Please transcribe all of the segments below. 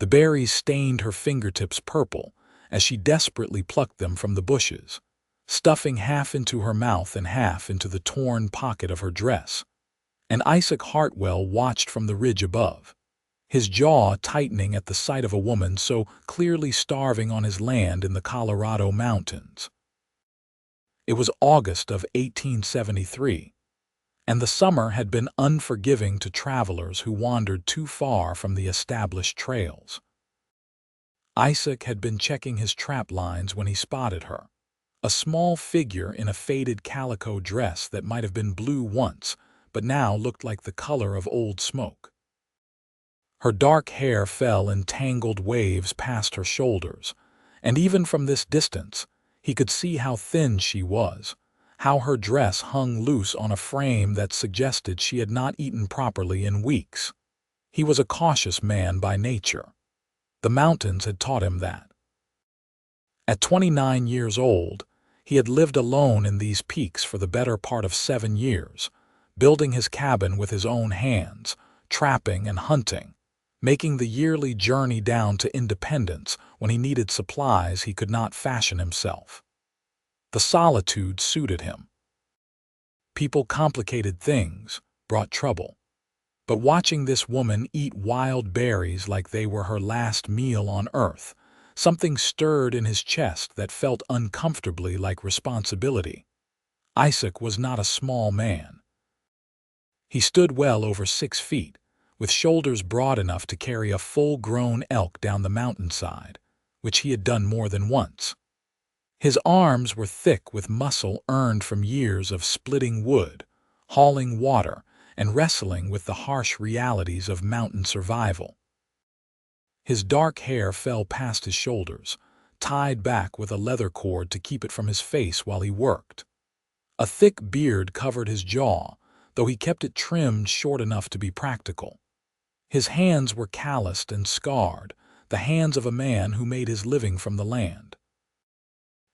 The berries stained her fingertips purple as she desperately plucked them from the bushes, stuffing half into her mouth and half into the torn pocket of her dress. And Isaac Hartwell watched from the ridge above, his jaw tightening at the sight of a woman so clearly starving on his land in the Colorado mountains. It was August of 1873, and the summer had been unforgiving to travelers who wandered too far from the established trails. Isaac had been checking his trap lines when he spotted her, a small figure in a faded calico dress that might have been blue once, but now looked like the color of old smoke. Her dark hair fell in tangled waves past her shoulders, and even from this distance, he could see how thin she was, how her dress hung loose on a frame that suggested she had not eaten properly in weeks. He was a cautious man by nature. The mountains had taught him that. At 29 years old, he had lived alone in these peaks for the better part of 7 years, building his cabin with his own hands, trapping and hunting, making the yearly journey down to Independence when he needed supplies he could not fashion himself. The solitude suited him. People complicated things, brought trouble. But watching this woman eat wild berries like they were her last meal on earth, something stirred in his chest that felt uncomfortably like responsibility. Isaac was not a small man. He stood well over 6 feet, with shoulders broad enough to carry a full-grown elk down the mountainside, which he had done more than once. His arms were thick with muscle earned from years of splitting wood, hauling water, and wrestling with the harsh realities of mountain survival. His dark hair fell past his shoulders, tied back with a leather cord to keep it from his face while he worked. A thick beard covered his jaw, though he kept it trimmed short enough to be practical. His hands were calloused and scarred, the hands of a man who made his living from the land.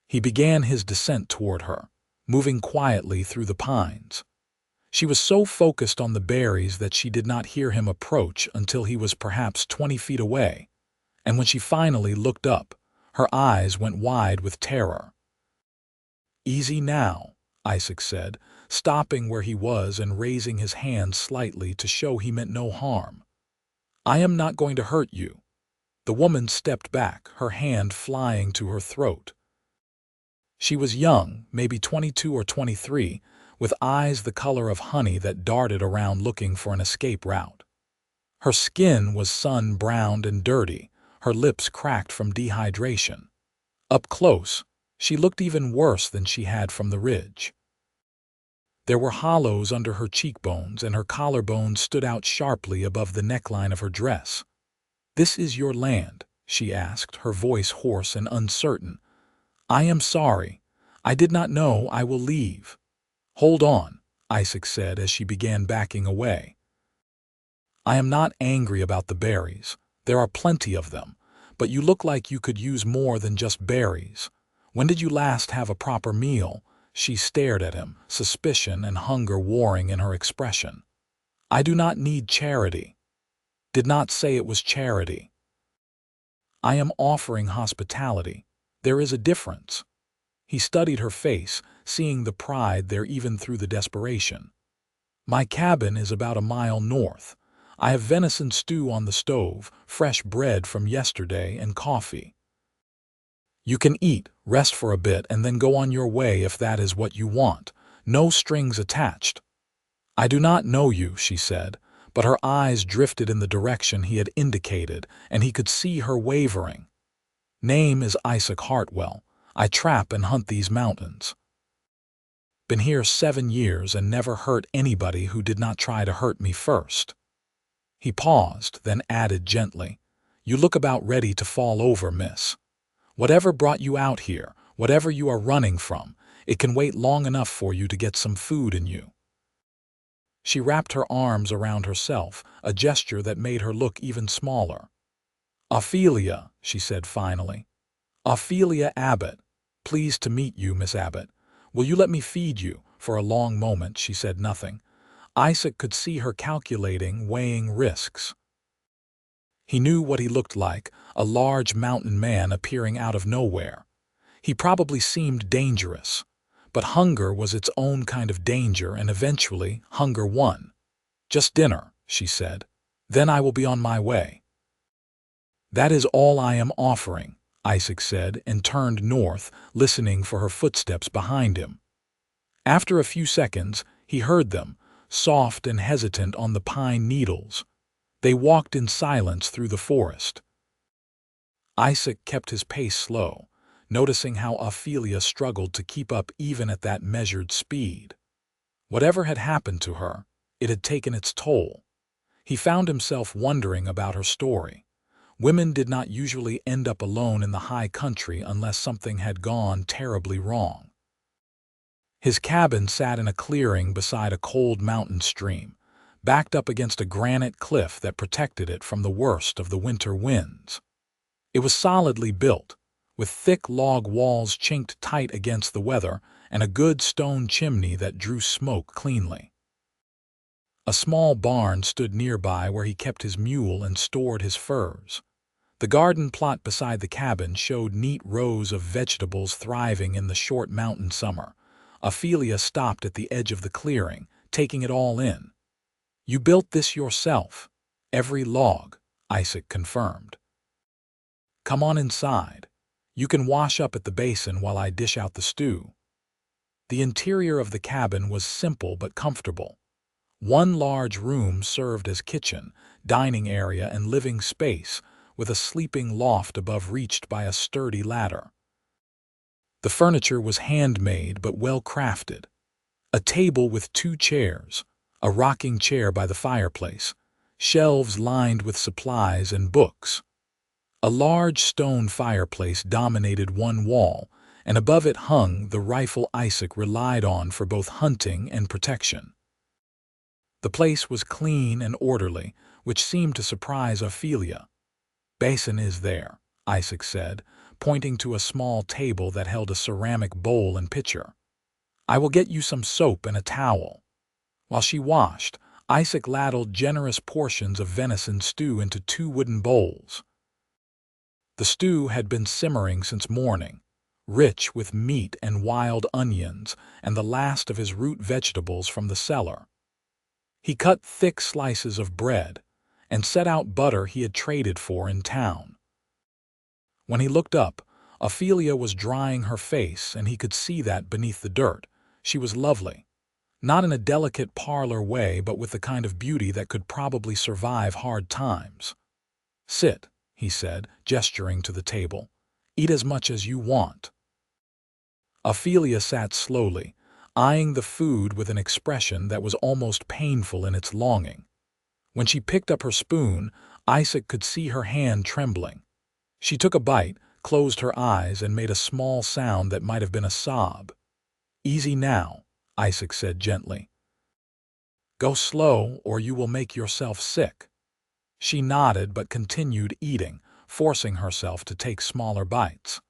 He began his descent toward her, moving quietly through the pines. She was so focused on the berries that she did not hear him approach until he was perhaps 20 feet away, and when she finally looked up, her eyes went wide with terror. "Easy now," Isaac said, stopping where he was and raising his hand slightly to show he meant no harm. "I am not going to hurt you." The woman stepped back, her hand flying to her throat. She was young, maybe 22 or 23, with eyes the color of honey that darted around looking for an escape route. Her skin was sun-browned and dirty, her lips cracked from dehydration. Up close, she looked even worse than she had from the ridge. There were hollows under her cheekbones, and her collarbone stood out sharply above the neckline of her dress. "This is your land?" she asked, her voice hoarse and uncertain. "I am sorry. I did not know. I will leave." "Hold on," Isaac said as she began backing away. "I am not angry about the berries. There are plenty of them, but you look like you could use more than just berries. When did you last have a proper meal?" She stared at him, suspicion and hunger warring in her expression. "I do not need charity." "Did not say it was charity." "I am offering hospitality. There is a difference." He studied her face, seeing the pride there even through the desperation. "My cabin is about a mile north. I have venison stew on the stove, fresh bread from yesterday, and coffee. You can eat, rest for a bit, and then go on your way if that is what you want. No strings attached." "I do not know you," she said, but her eyes drifted in the direction he had indicated, and he could see her wavering. "Name is Isaac Hartwell. I trap and hunt these mountains. Been here 7 years and never hurt anybody who did not try to hurt me first." He paused, then added gently, "You look about ready to fall over, miss. Whatever brought you out here, whatever you are running from, it can wait long enough for you to get some food in you." She wrapped her arms around herself, a gesture that made her look even smaller. "Ophelia," she said finally. "Ophelia Abbott. Pleased to meet you, Miss Abbott. Will you let me feed you?" For a long moment she said nothing. Isaac could see her calculating, weighing risks. He knew what he looked like, a large mountain man appearing out of nowhere. He probably seemed dangerous, but hunger was its own kind of danger, and eventually hunger won. "Just dinner," she said. "Then I will be on my way." "That is all I am offering," Isaac said, and turned north, listening for her footsteps behind him. After a few seconds, he heard them, soft and hesitant on the pine needles. They walked in silence through the forest. Isaac kept his pace slow, noticing how Ophelia struggled to keep up even at that measured speed. Whatever had happened to her, it had taken its toll. He found himself wondering about her story. Women did not usually end up alone in the high country unless something had gone terribly wrong. His cabin sat in a clearing beside a cold mountain stream, backed up against a granite cliff that protected it from the worst of the winter winds. It was solidly built, with thick log walls chinked tight against the weather and a good stone chimney that drew smoke cleanly. A small barn stood nearby where he kept his mule and stored his furs. The garden plot beside the cabin showed neat rows of vegetables thriving in the short mountain summer. Ophelia stopped at the edge of the clearing, taking it all in. "You built this yourself?" "Every log," Isaac confirmed. "Come on inside. You can wash up at the basin while I dish out the stew." The interior of the cabin was simple but comfortable. One large room served as kitchen, dining area, and living space, with a sleeping loft above reached by a sturdy ladder. The furniture was handmade but well crafted. A table with 2 chairs, a rocking chair by the fireplace, shelves lined with supplies and books. A large stone fireplace dominated one wall, and above it hung the rifle Isaac relied on for both hunting and protection. The place was clean and orderly, which seemed to surprise Ophelia. "Basin is there," Isaac said, pointing to a small table that held a ceramic bowl and pitcher. "I will get you some soap and a towel." While she washed, Isaac ladled generous portions of venison stew into 2 wooden bowls. The stew had been simmering since morning, rich with meat and wild onions and the last of his root vegetables from the cellar. He cut thick slices of bread and set out butter he had traded for in town. When he looked up, Ophelia was drying her face, and he could see that beneath the dirt. She was lovely. Not in a delicate parlor way, but with the kind of beauty that could probably survive hard times. "Sit," he said, gesturing to the table. "Eat as much as you want." Ophelia sat slowly, eyeing the food with an expression that was almost painful in its longing. When she picked up her spoon, Isaac could see her hand trembling. She took a bite, closed her eyes, and made a small sound that might have been a sob. "Easy now," Isaac said gently. "Go slow, or you will make yourself sick." She nodded but continued eating, forcing herself to take smaller bites.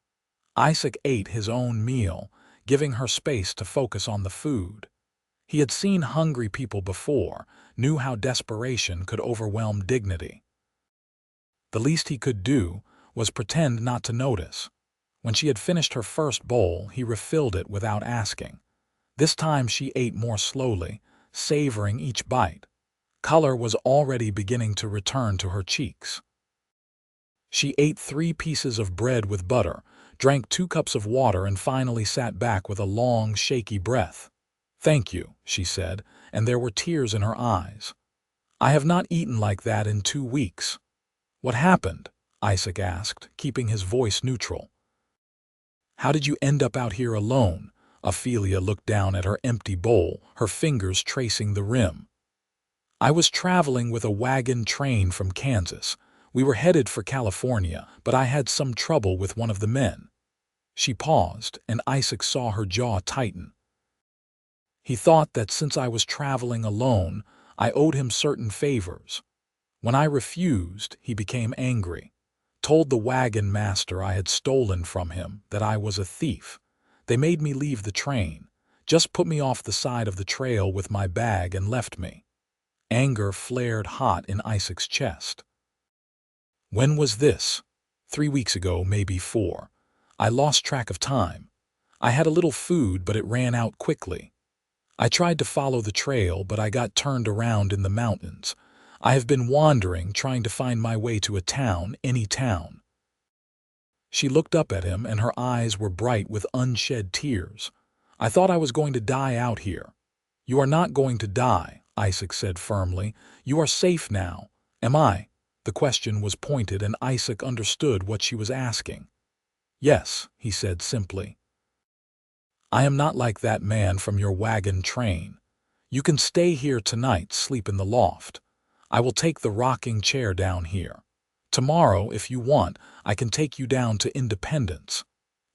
Isaac ate his own meal, giving her space to focus on the food. He had seen hungry people before, knew how desperation could overwhelm dignity. The least he could do was pretend not to notice. When she had finished her first bowl, he refilled it without asking. This time she ate more slowly, savoring each bite. Color was already beginning to return to her cheeks. She ate 3 pieces of bread with butter, drank 2 cups of water, and finally sat back with a long, shaky breath. "Thank you," she said, and there were tears in her eyes. "I have not eaten like that in 2 weeks." "What happened?" Isaac asked, keeping his voice neutral. "How did you end up out here alone?" Ophelia looked down at her empty bowl, her fingers tracing the rim. "I was traveling with a wagon train from Kansas. We were headed for California, but I had some trouble with one of the men." She paused, and Isaac saw her jaw tighten. "He thought that since I was traveling alone, I owed him certain favors. When I refused, he became angry. Told the wagon master I had stolen from him, that I was a thief. They made me leave the train, just put me off the side of the trail with my bag and left me." Anger flared hot in Isaac's chest. When was this? 3 weeks ago, maybe 4. I lost track of time. I had a little food, but it ran out quickly. I tried to follow the trail, but I got turned around in the mountains. I have been wandering, trying to find my way to a town, any town. She looked up at him, and her eyes were bright with unshed tears. I thought I was going to die out here. You are not going to die, Isaac said firmly. You are safe now. Am I? The question was pointed, and Isaac understood what she was asking. Yes, he said simply. I am not like that man from your wagon train. You can stay here tonight, sleep in the loft. I will take the rocking chair down here. Tomorrow, if you want, I can take you down to Independence.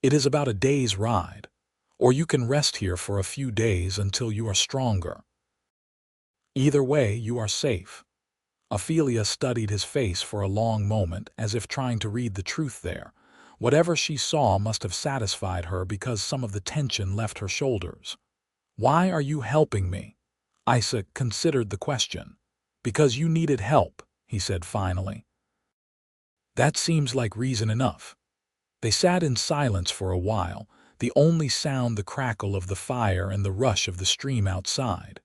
It is about a day's ride. Or you can rest here for a few days until you are stronger. Either way, you are safe. Ophelia studied his face for a long moment, as if trying to read the truth there. Whatever she saw must have satisfied her, because some of the tension left her shoulders. Why are you helping me? Isaac considered the question. Because you needed help, he said finally. That seems like reason enough. They sat in silence for a while, the only sound the crackle of the fire and the rush of the stream outside.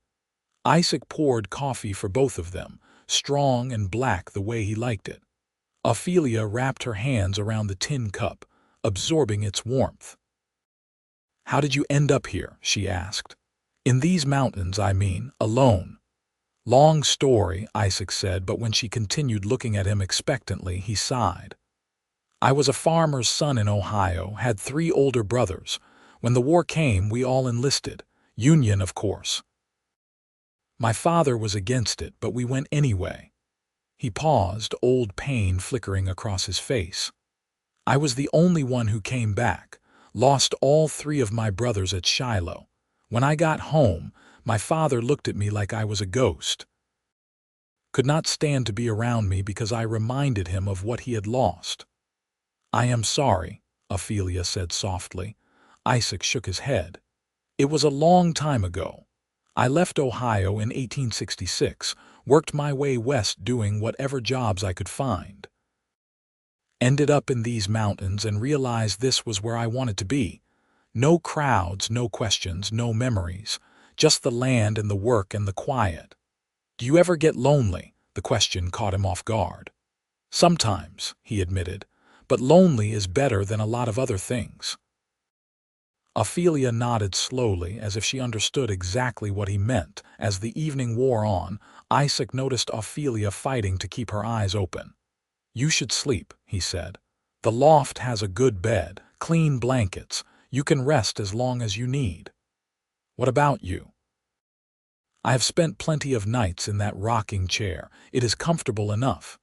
Isaac poured coffee for both of them, strong and black the way he liked it. Ophelia wrapped her hands around the tin cup, absorbing its warmth. How did you end up here? She asked. In these mountains, I mean, alone. Long story, Isaac said, but when she continued looking at him expectantly, he sighed. I was a farmer's son in Ohio, had 3 older brothers. When the war came, we all enlisted. Union, of course. My father was against it, but we went anyway. He paused, old pain flickering across his face. I was the only one who came back, lost all 3 of my brothers at Shiloh. When I got home, my father looked at me like I was a ghost. Could not stand to be around me because I reminded him of what he had lost. I am sorry, Ophelia said softly. Isaac shook his head. It was a long time ago. I left Ohio in 1866, worked my way west doing whatever jobs I could find. Ended up in these mountains and realized this was where I wanted to be. No crowds, no questions, no memories, just the land and the work and the quiet. Do you ever get lonely? The question caught him off guard. Sometimes, he admitted, but lonely is better than a lot of other things. Ophelia nodded slowly, as if she understood exactly what he meant. As the evening wore on, Isaac noticed Ophelia fighting to keep her eyes open. You should sleep, he said. The loft has a good bed, clean blankets. You can rest as long as you need. What about you? I have spent plenty of nights in that rocking chair. It is comfortable enough.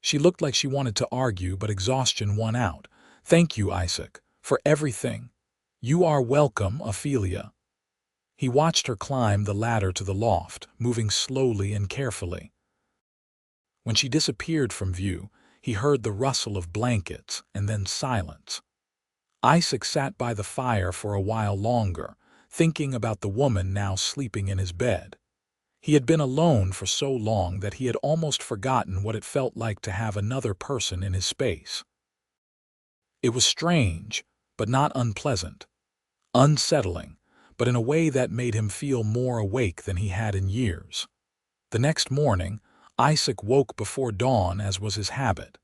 She looked like she wanted to argue, but exhaustion won out. Thank you, Isaac, for everything. You are welcome, Ophelia. He watched her climb the ladder to the loft, moving slowly and carefully. When she disappeared from view, he heard the rustle of blankets and then silence. Isaac sat by the fire for a while longer, thinking about the woman now sleeping in his bed. He had been alone for so long that he had almost forgotten what it felt like to have another person in his space. It was strange, but not unpleasant. Unsettling, but in a way that made him feel more awake than he had in years. The next morning, Isaac woke before dawn, as was his habit.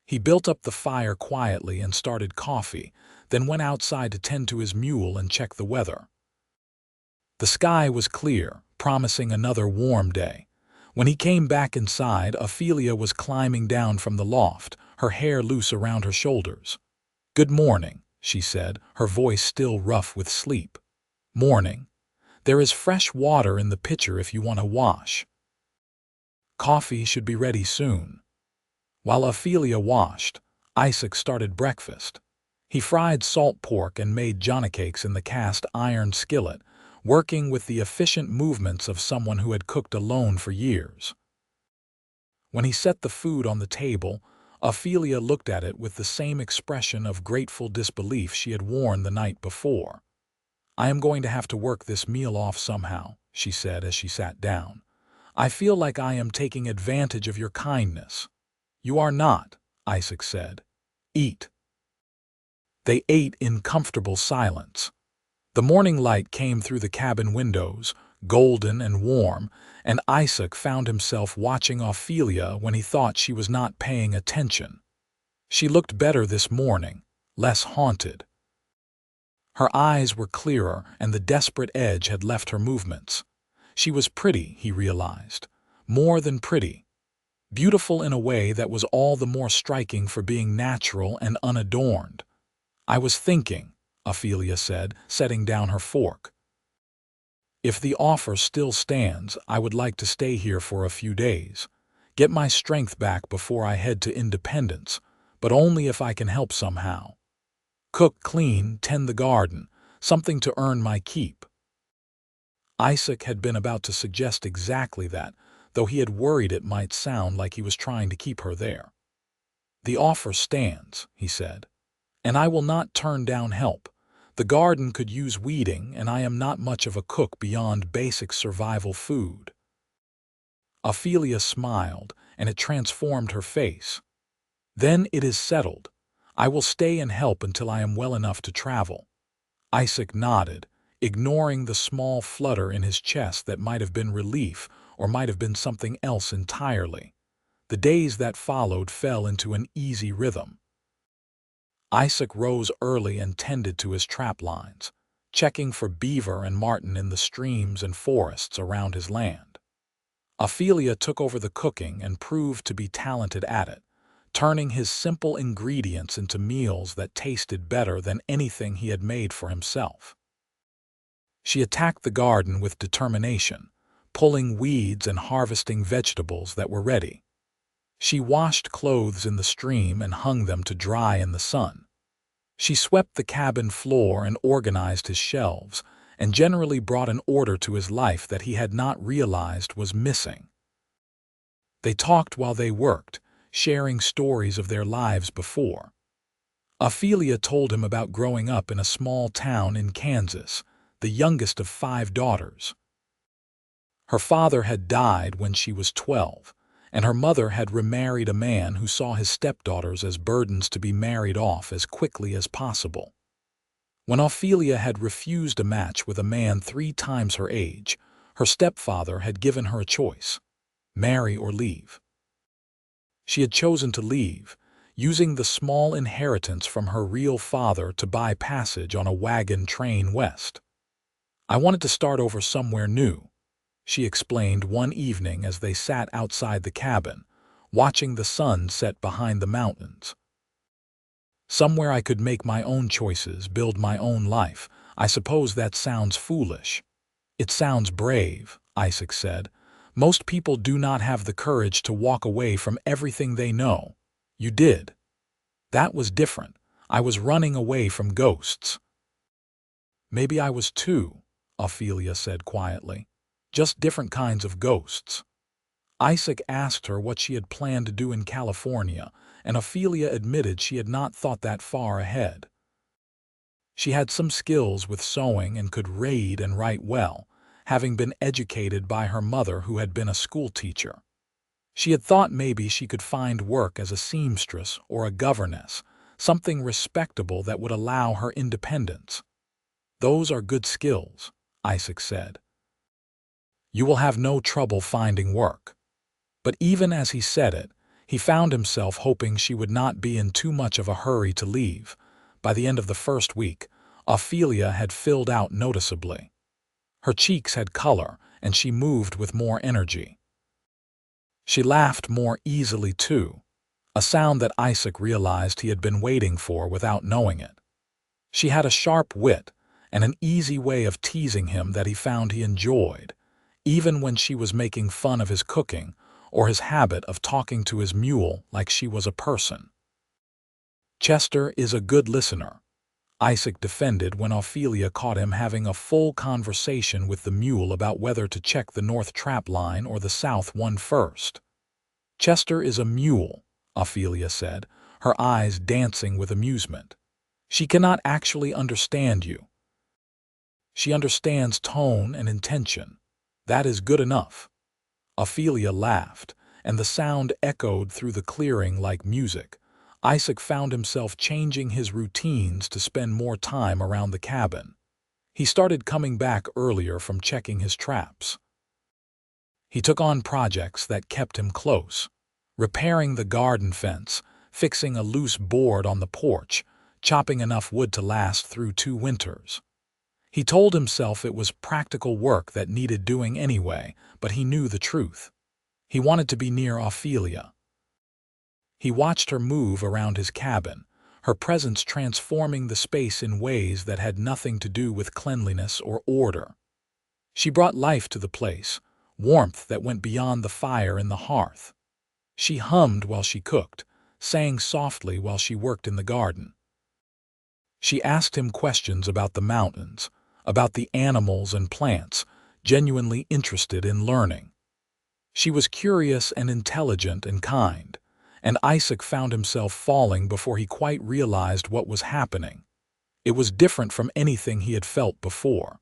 He built up the fire quietly and started coffee, then went outside to tend to his mule and check the weather. The sky was clear, promising another warm day. When he came back inside, Ophelia was climbing down from the loft, her hair loose around her shoulders. Good morning, she said, her voice still rough with sleep. Morning. There is fresh water in the pitcher if you want to wash. Coffee should be ready soon. While Ophelia washed, Isaac started breakfast. He fried salt pork and made johnnycakes in the cast-iron skillet, working with the efficient movements of someone who had cooked alone for years. When he set the food on the table, Ophelia looked at it with the same expression of grateful disbelief she had worn the night before. I am going to have to work this meal off somehow, she said as she sat down. I feel like I am taking advantage of your kindness. You are not, Isaac said. "Eat." They ate in comfortable silence. The morning light came through the cabin windows, golden and warm, and Isaac found himself watching Ophelia when he thought she was not paying attention. She looked better this morning, less haunted. Her eyes were clearer, and the desperate edge had left her movements. She was pretty, he realized. More than pretty. Beautiful in a way that was all the more striking for being natural and unadorned. "I was thinking," Ophelia said, setting down her fork. "If the offer still stands, I would like to stay here for a few days. Get my strength back before I head to Independence, but only if I can help somehow. Cook, clean, tend the garden, something to earn my keep." Isaac had been about to suggest exactly that, though he had worried it might sound like he was trying to keep her there. "The offer stands," he said, "and I will not turn down help. The garden could use weeding, and I am not much of a cook beyond basic survival food." Ophelia smiled, and it transformed her face. "Then it is settled. I will stay and help until I am well enough to travel." Isaac nodded, ignoring the small flutter in his chest that might have been relief or might have been something else entirely. The days that followed fell into an easy rhythm. Isaac rose early and tended to his trap lines, checking for beaver and marten in the streams and forests around his land. Ophelia took over the cooking and proved to be talented at it, turning his simple ingredients into meals that tasted better than anything he had made for himself. She attacked the garden with determination, pulling weeds and harvesting vegetables that were ready. She washed clothes in the stream and hung them to dry in the sun. She swept the cabin floor and organized his shelves, and generally brought an order to his life that he had not realized was missing. They talked while they worked, sharing stories of their lives before. Ophelia told him about growing up in a small town in Kansas, the youngest of 5 daughters. Her father had died when she was 12, and her mother had remarried a man who saw his stepdaughters as burdens to be married off as quickly as possible. When Ophelia had refused a match with a man 3 times her age, her stepfather had given her a choice: marry or leave. She had chosen to leave, using the small inheritance from her real father to buy passage on a wagon train west. "I wanted to start over somewhere new," she explained one evening as they sat outside the cabin, watching the sun set behind the mountains. "Somewhere I could make my own choices, build my own life. I suppose that sounds foolish." "It sounds brave," Isaac said. "Most people do not have the courage to walk away from everything they know. You did." "That was different. I was running away from ghosts." "Maybe I was too," Ophelia said quietly. "Just different kinds of ghosts." Isaac asked her what she had planned to do in California, and Ophelia admitted she had not thought that far ahead. She had some skills with sewing and could read and write well, having been educated by her mother who had been a schoolteacher. She had thought maybe she could find work as a seamstress or a governess, something respectable that would allow her independence. "Those are good skills," Isaac said. "You will have no trouble finding work." But even as he said it, he found himself hoping she would not be in too much of a hurry to leave. By the end of the first week, Ophelia had filled out noticeably. Her cheeks had color, and she moved with more energy. She laughed more easily, too, a sound that Isaac realized he had been waiting for without knowing it. She had a sharp wit and an easy way of teasing him that he found he enjoyed, even when she was making fun of his cooking or his habit of talking to his mule like she was a person. "Chester is a good listener," Isaac defended when Ophelia caught him having a full conversation with the mule about whether to check the north trap line or the south one first. "Chester is a mule," Ophelia said, her eyes dancing with amusement. "She cannot actually understand you. She understands tone and intention. That is good enough." Ophelia laughed, and the sound echoed through the clearing like music, Isaac found himself changing his routines to spend more time around the cabin. He started coming back earlier from checking his traps. He took on projects that kept him close, repairing the garden fence, fixing a loose board on the porch, chopping enough wood to last through 2 winters. He told himself it was practical work that needed doing anyway, but he knew the truth. He wanted to be near Ophelia. He watched her move around his cabin, her presence transforming the space in ways that had nothing to do with cleanliness or order. She brought life to the place, warmth that went beyond the fire in the hearth. She hummed while she cooked, sang softly while she worked in the garden. She asked him questions about the mountains, about the animals and plants, genuinely interested in learning. She was curious and intelligent and kind, and Isaac found himself falling before he quite realized what was happening. It was different from anything he had felt before.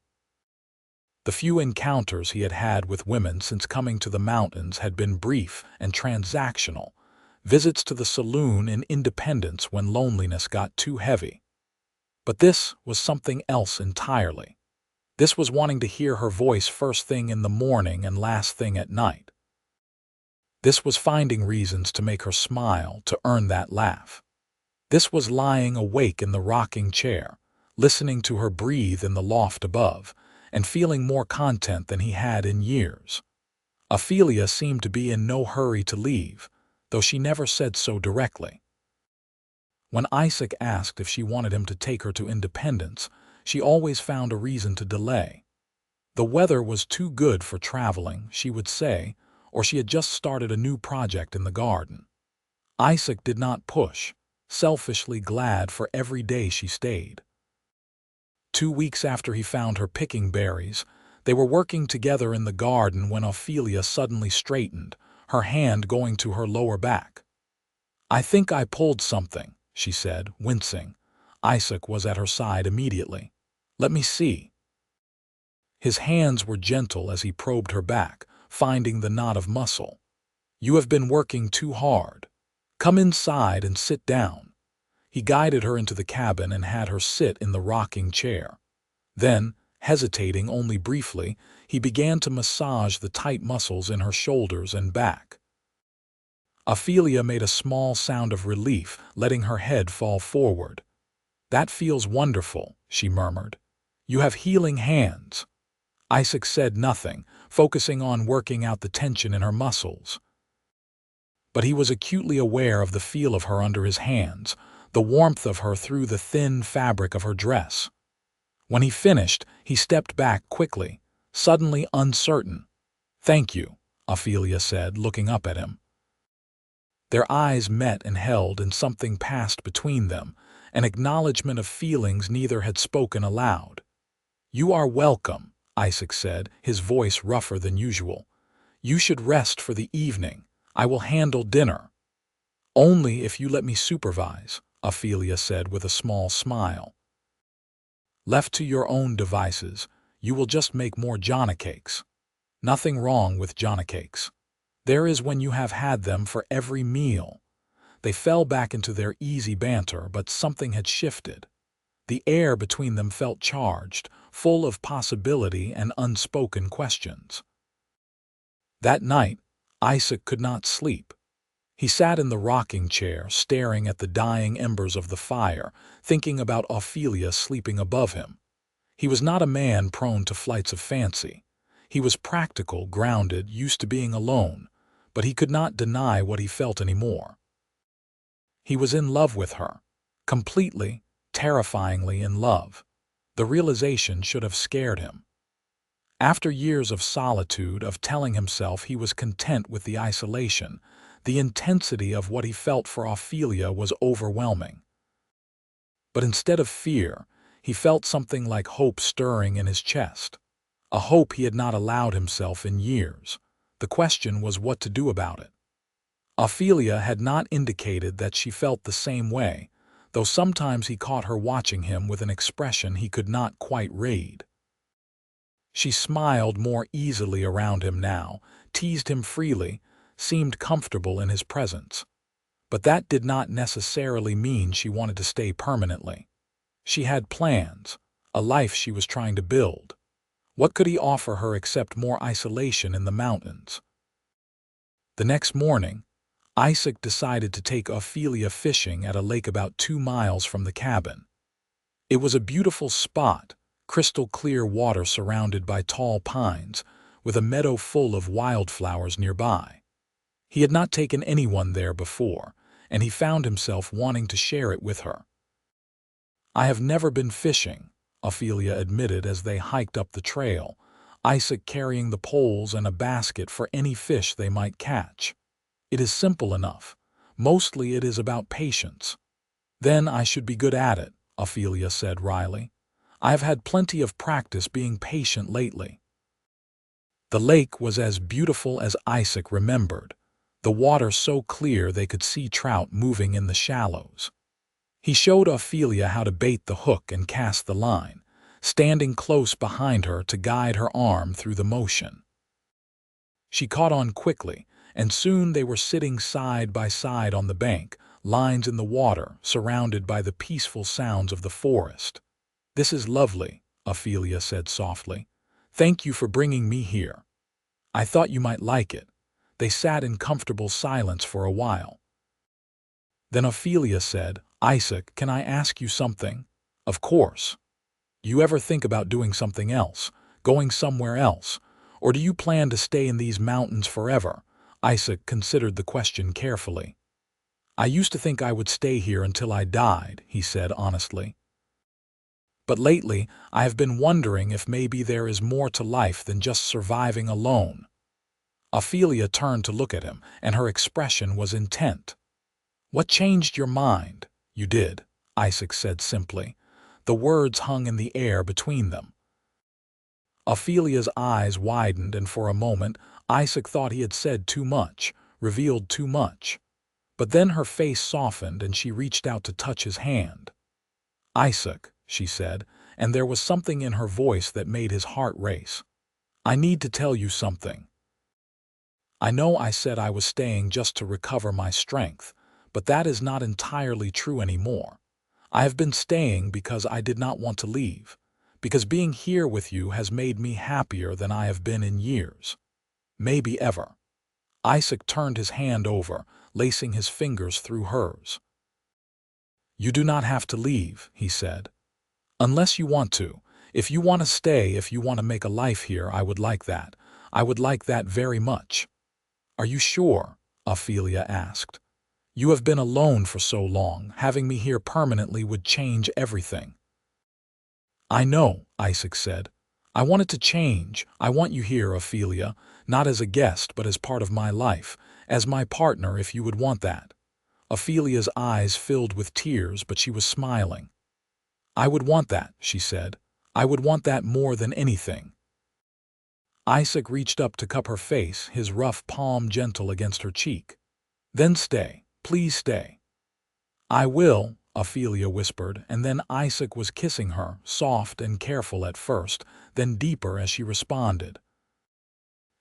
The few encounters he had had with women since coming to the mountains had been brief and transactional, visits to the saloon in Independence when loneliness got too heavy. But this was something else entirely. This was wanting to hear her voice first thing in the morning and last thing at night. This was finding reasons to make her smile, to earn that laugh. This was lying awake in the rocking chair, listening to her breathe in the loft above, and feeling more content than he had in years. Ophelia seemed to be in no hurry to leave, though she never said so directly. When Isaac asked if she wanted him to take her to Independence, she always found a reason to delay. The weather was too good for traveling, she would say, or she had just started a new project in the garden. Isaac did not push, selfishly glad for every day she stayed. 2 weeks after he found her picking berries, they were working together in the garden when Ophelia suddenly straightened, her hand going to her lower back. "I think I pulled something," she said, wincing. Isaac was at her side immediately. "Let me see." His hands were gentle as he probed her back, finding the knot of muscle. "You have been working too hard. Come inside and sit down." He guided her into the cabin and had her sit in the rocking chair. Then, hesitating only briefly, he began to massage the tight muscles in her shoulders and back. Ophelia made a small sound of relief, letting her head fall forward. "That feels wonderful," she murmured. "You have healing hands." Isaac said nothing, focusing on working out the tension in her muscles. But he was acutely aware of the feel of her under his hands, the warmth of her through the thin fabric of her dress. When he finished, he stepped back quickly, suddenly uncertain. "Thank you," Ophelia said, looking up at him. Their eyes met and held, and something passed between them, an acknowledgement of feelings neither had spoken aloud. "You are welcome," Isaac said, his voice rougher than usual. "You should rest for the evening. I will handle dinner." "Only if you let me supervise," Ophelia said with a small smile. "Left to your own devices, you will just make more Jonna cakes." "Nothing wrong with Jonna cakes. There is when you have had them for every meal." They fell back into their easy banter, but something had shifted. The air between them felt charged, full of possibility and unspoken questions. That night, Isaac could not sleep. He sat in the rocking chair, staring at the dying embers of the fire, thinking about Ophelia sleeping above him. He was not a man prone to flights of fancy. He was practical, grounded, used to being alone, but he could not deny what he felt anymore. He was in love with her, completely, terrifyingly in love. The realization should have scared him. After years of solitude, of telling himself he was content with the isolation, the intensity of what he felt for Ophelia was overwhelming. But instead of fear, he felt something like hope stirring in his chest, a hope he had not allowed himself in years. The question was what to do about it. Ophelia had not indicated that she felt the same way, though sometimes he caught her watching him with an expression he could not quite read. She smiled more easily around him now, teased him freely, seemed comfortable in his presence. But that did not necessarily mean she wanted to stay permanently. She had plans, a life she was trying to build. What could he offer her except more isolation in the mountains? The next morning, Isaac decided to take Ophelia fishing at a lake about 2 miles from the cabin. It was a beautiful spot, crystal clear water surrounded by tall pines, with a meadow full of wildflowers nearby. He had not taken anyone there before, and he found himself wanting to share it with her. "I have never been fishing," Ophelia admitted as they hiked up the trail, Isaac carrying the poles and a basket for any fish they might catch. "It is simple enough. Mostly it is about patience." "Then I should be good at it," Ophelia said wryly. "I have had plenty of practice being patient lately." The lake was as beautiful as Isaac remembered, the water so clear they could see trout moving in the shallows. He showed Ophelia how to bait the hook and cast the line, standing close behind her to guide her arm through the motion. She caught on quickly, and soon they were sitting side by side on the bank, lines in the water, surrounded by the peaceful sounds of the forest. "This is lovely," Ophelia said softly. "Thank you for bringing me here. I thought you might like it." They sat in comfortable silence for a while. Then Ophelia said, "Isaac, can I ask you something?" "Of course." "You ever think about doing something else, going somewhere else, or do you plan to stay in these mountains forever?" Isaac considered the question carefully. "I used to think I would stay here until I died," he said honestly. "But lately I have been wondering if maybe there is more to life than just surviving alone." Ophelia turned to look at him, and her expression was intent. "What changed your mind?" "You did," Isaac said simply. The words hung in the air between them. Ophelia's eyes widened, and for a moment Isaac thought he had said too much, revealed too much. But then her face softened and she reached out to touch his hand. "Isaac," she said, and there was something in her voice that made his heart race. "I need to tell you something. I know I said I was staying just to recover my strength, but that is not entirely true anymore. I have been staying because I did not want to leave, because being here with you has made me happier than I have been in years. Maybe ever." Isaac turned his hand over, lacing his fingers through hers. "You do not have to leave," he said. "Unless you want to. If you want to stay, if you want to make a life here, I would like that. I would like that very much." "Are you sure?" Ophelia asked. "You have been alone for so long. Having me here permanently would change everything." "I know," Isaac said. "I want it to change. I want you here, Ophelia, not as a guest but as part of my life, as my partner if you would want that." Ophelia's eyes filled with tears, but she was smiling. "I would want that," she said. "I would want that more than anything." Isaac reached up to cup her face, his rough palm gentle against her cheek. "Then stay. Please stay." "I will," Ophelia whispered, and then Isaac was kissing her, soft and careful at first, then deeper as she responded.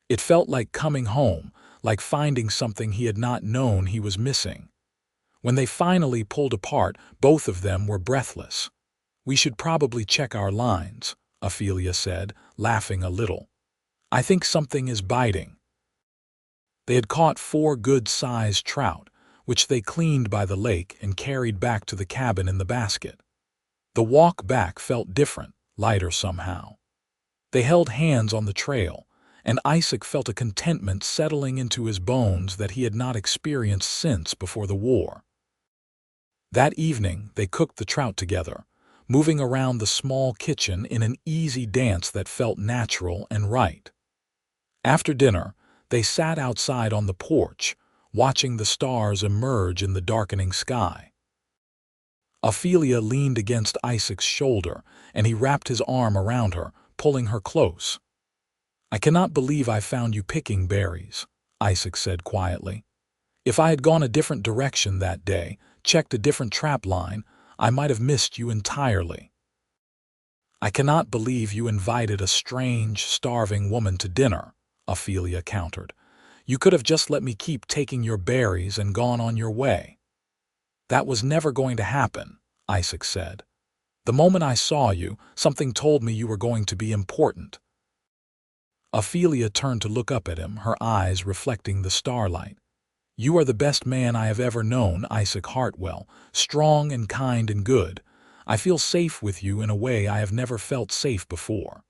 It felt like coming home, like finding something he had not known he was missing. When they finally pulled apart, both of them were breathless. "We should probably check our lines," Ophelia said, laughing a little. "I think something is biting." They had caught 4 good-sized trout, which they cleaned by the lake and carried back to the cabin in the basket. The walk back felt different, lighter somehow. They held hands on the trail, and Isaac felt a contentment settling into his bones that he had not experienced since before the war. That evening they cooked the trout together, moving around the small kitchen in an easy dance that felt natural and right. After dinner, they sat outside on the porch, watching the stars emerge in the darkening sky. Ophelia leaned against Isaac's shoulder, and he wrapped his arm around her, pulling her close. "I cannot believe I found you picking berries," Isaac said quietly. "If I had gone a different direction that day, checked a different trap line, I might have missed you entirely." "I cannot believe you invited a strange, starving woman to dinner," Ophelia countered. "You could have just let me keep taking your berries and gone on your way." "That was never going to happen," Isaac said. "The moment I saw you, something told me you were going to be important." Ophelia turned to look up at him, her eyes reflecting the starlight. "You are the best man I have ever known, Isaac Hartwell, strong and kind and good. I feel safe with you in a way I have never felt safe before."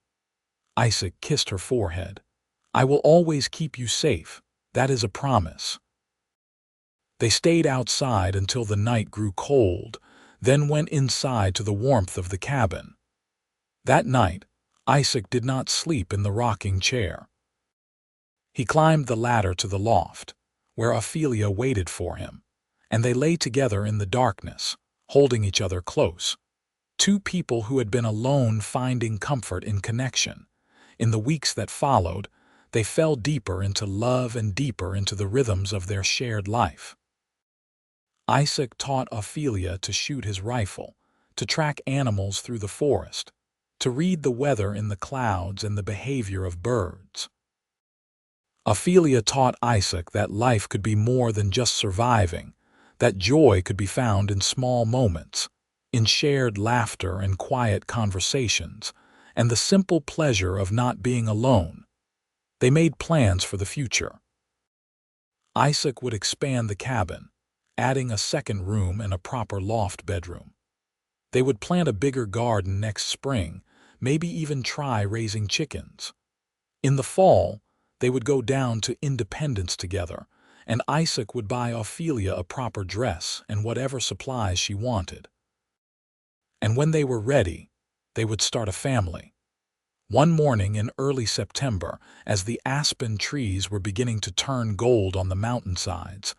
Isaac kissed her forehead. "I will always keep you safe. That is a promise." They stayed outside until the night grew cold, then went inside to the warmth of the cabin. That night, Isaac did not sleep in the rocking chair. He climbed the ladder to the loft, where Ophelia waited for him, and they lay together in the darkness, holding each other close. Two people who had been alone finding comfort in connection. In the weeks that followed, they fell deeper into love and deeper into the rhythms of their shared life. Isaac taught Ophelia to shoot his rifle, to track animals through the forest, to read the weather in the clouds and the behavior of birds. Ophelia taught Isaac that life could be more than just surviving, that joy could be found in small moments, in shared laughter and quiet conversations, and the simple pleasure of not being alone. They made plans for the future. Isaac would expand the cabin, adding a second room and a proper loft bedroom. They would plant a bigger garden next spring, maybe even try raising chickens. In the fall, they would go down to Independence together, and Isaac would buy Ophelia a proper dress and whatever supplies she wanted. And when they were ready, they would start a family. One morning in early September, as the aspen trees were beginning to turn gold on the mountainsides,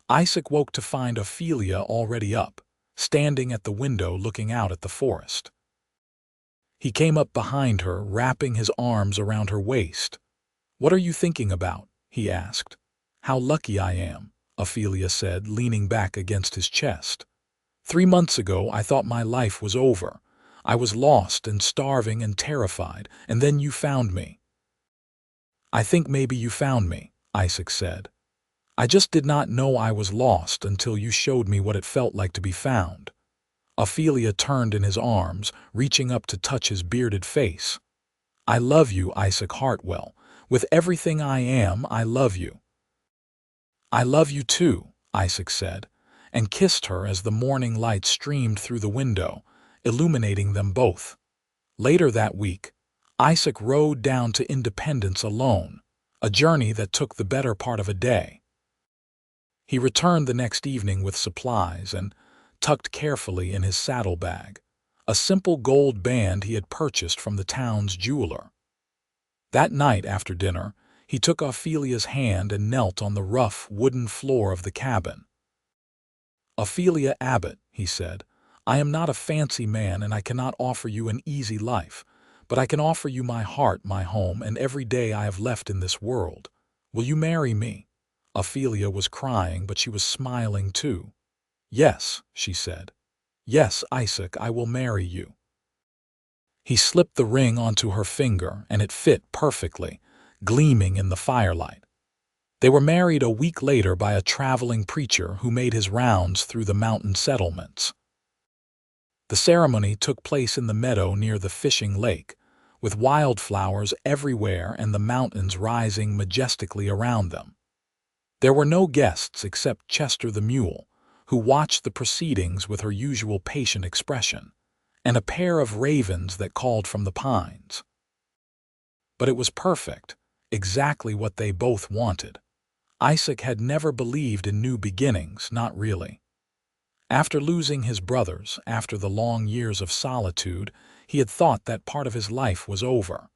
Isaac woke to find Ophelia already up, standing at the window looking out at the forest. He came up behind her, wrapping his arms around her waist. "What are you thinking about?" he asked. "How lucky I am," Ophelia said, leaning back against his chest. "3 months ago I thought my life was over. I was lost and starving and terrified, and then you found me." "I think maybe you found me," Isaac said. "I just did not know I was lost until you showed me what it felt like to be found." Ophelia turned in his arms, reaching up to touch his bearded face. "I love you, Isaac Hartwell. With everything I am, I love you." "I love you too," Isaac said, and kissed her as the morning light streamed through the window, illuminating them both. Later that week, Isaac rode down to Independence alone, a journey that took the better part of a day. He returned the next evening with supplies and, tucked carefully in his saddlebag, a simple gold band he had purchased from the town's jeweler. That night after dinner, he took Ophelia's hand and knelt on the rough wooden floor of the cabin. "Ophelia Abbott," he said, "I am not a fancy man and I cannot offer you an easy life, but I can offer you my heart, my home, and every day I have left in this world. Will you marry me?" Ophelia was crying, but she was smiling too. "Yes," she said. "Yes, Isaac, I will marry you." He slipped the ring onto her finger, and it fit perfectly, gleaming in the firelight. They were married a week later by a traveling preacher who made his rounds through the mountain settlements. The ceremony took place in the meadow near the fishing lake, with wildflowers everywhere and the mountains rising majestically around them. There were no guests except Chester the mule, who watched the proceedings with her usual patient expression, and a pair of ravens that called from the pines. But it was perfect, exactly what they both wanted. Isaac had never believed in new beginnings, not really. After losing his brothers, after the long years of solitude, he had thought that part of his life was over.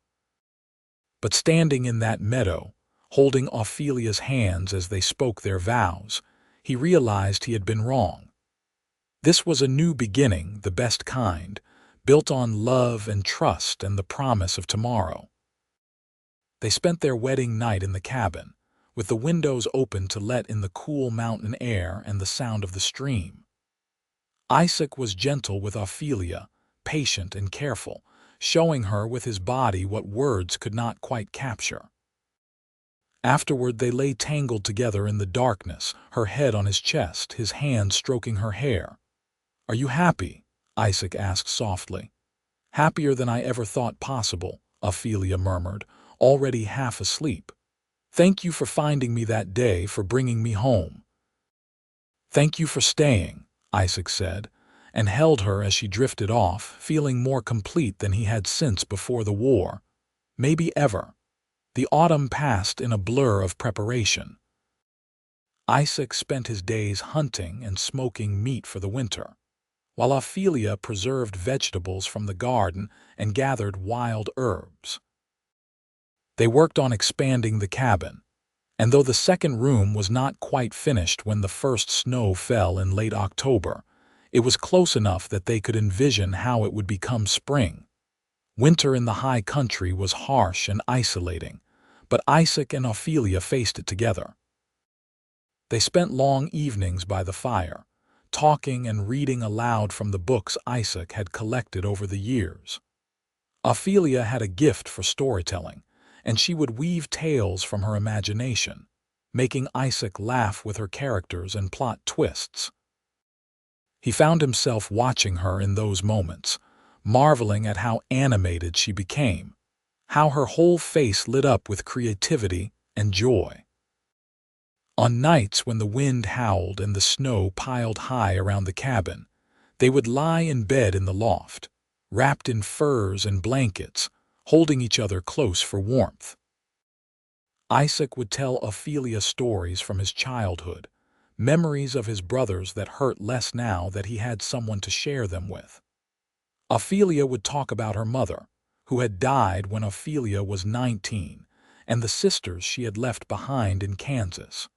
But standing in that meadow, holding Ophelia's hands as they spoke their vows, he realized he had been wrong. This was a new beginning, the best kind, built on love and trust and the promise of tomorrow. They spent their wedding night in the cabin, with the windows open to let in the cool mountain air and the sound of the stream. Isaac was gentle with Ophelia, patient and careful, showing her with his body what words could not quite capture. Afterward, they lay tangled together in the darkness, her head on his chest, his hand stroking her hair. "Are you happy?" Isaac asked softly. "Happier than I ever thought possible," Ophelia murmured, already half asleep. "Thank you for finding me that day, for bringing me home." "Thank you for staying," Isaac said, and held her as she drifted off, feeling more complete than he had since before the war. Maybe ever. The autumn passed in a blur of preparation. Isaac spent his days hunting and smoking meat for the winter, while Ophelia preserved vegetables from the garden and gathered wild herbs. They worked on expanding the cabin, and though the second room was not quite finished when the first snow fell in late October, it was close enough that they could envision how it would become spring. Winter in the high country was harsh and isolating, but Isaac and Ophelia faced it together. They spent long evenings by the fire, talking and reading aloud from the books Isaac had collected over the years. Ophelia had a gift for storytelling, and she would weave tales from her imagination, making Isaac laugh with her characters and plot twists. He found himself watching her in those moments, marveling at how animated she became, how her whole face lit up with creativity and joy. On nights when the wind howled and the snow piled high around the cabin, they would lie in bed in the loft, wrapped in furs and blankets, holding each other close for warmth. Isaac would tell Ophelia stories from his childhood, memories of his brothers that hurt less now that he had someone to share them with. Ophelia would talk about her mother, who had died when Ophelia was 19, and the sisters she had left behind in Kansas.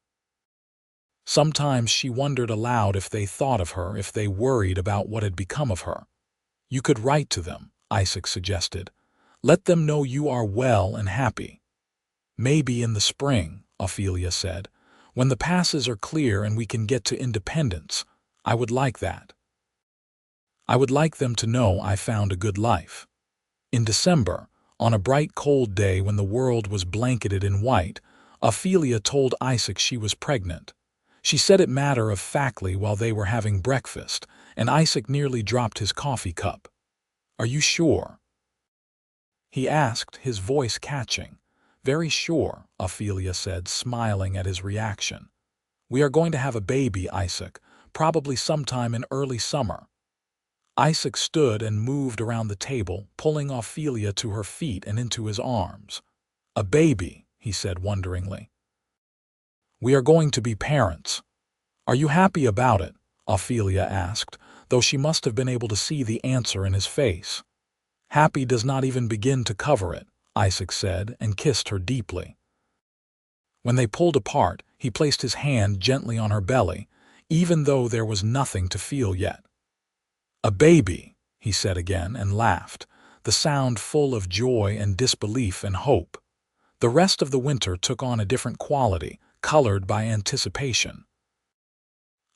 Sometimes she wondered aloud if they thought of her, if they worried about what had become of her. "You could write to them," Isaac suggested. "Let them know you are well and happy." "Maybe in the spring," Ophelia said, "when the passes are clear and we can get to independence. I would like that. I would like them to know I found a good life." In December, on a bright cold day when the world was blanketed in white, Ophelia told Isaac she was pregnant. She said it matter-of-factly while they were having breakfast, and Isaac nearly dropped his coffee cup. "Are you sure?" he asked, his voice catching. "Very sure," Ophelia said, smiling at his reaction. "We are going to have a baby, Isaac, probably sometime in early summer." Isaac stood and moved around the table, pulling Ophelia to her feet and into his arms. "A baby," he said wonderingly. "We are going to be parents." "Are you happy about it?" Ophelia asked, though she must have been able to see the answer in his face. "Happy does not even begin to cover it," Isaac said, and kissed her deeply. When they pulled apart, he placed his hand gently on her belly, even though there was nothing to feel yet. "A baby," he said again, and laughed, the sound full of joy and disbelief and hope. The rest of the winter took on a different quality, colored by anticipation.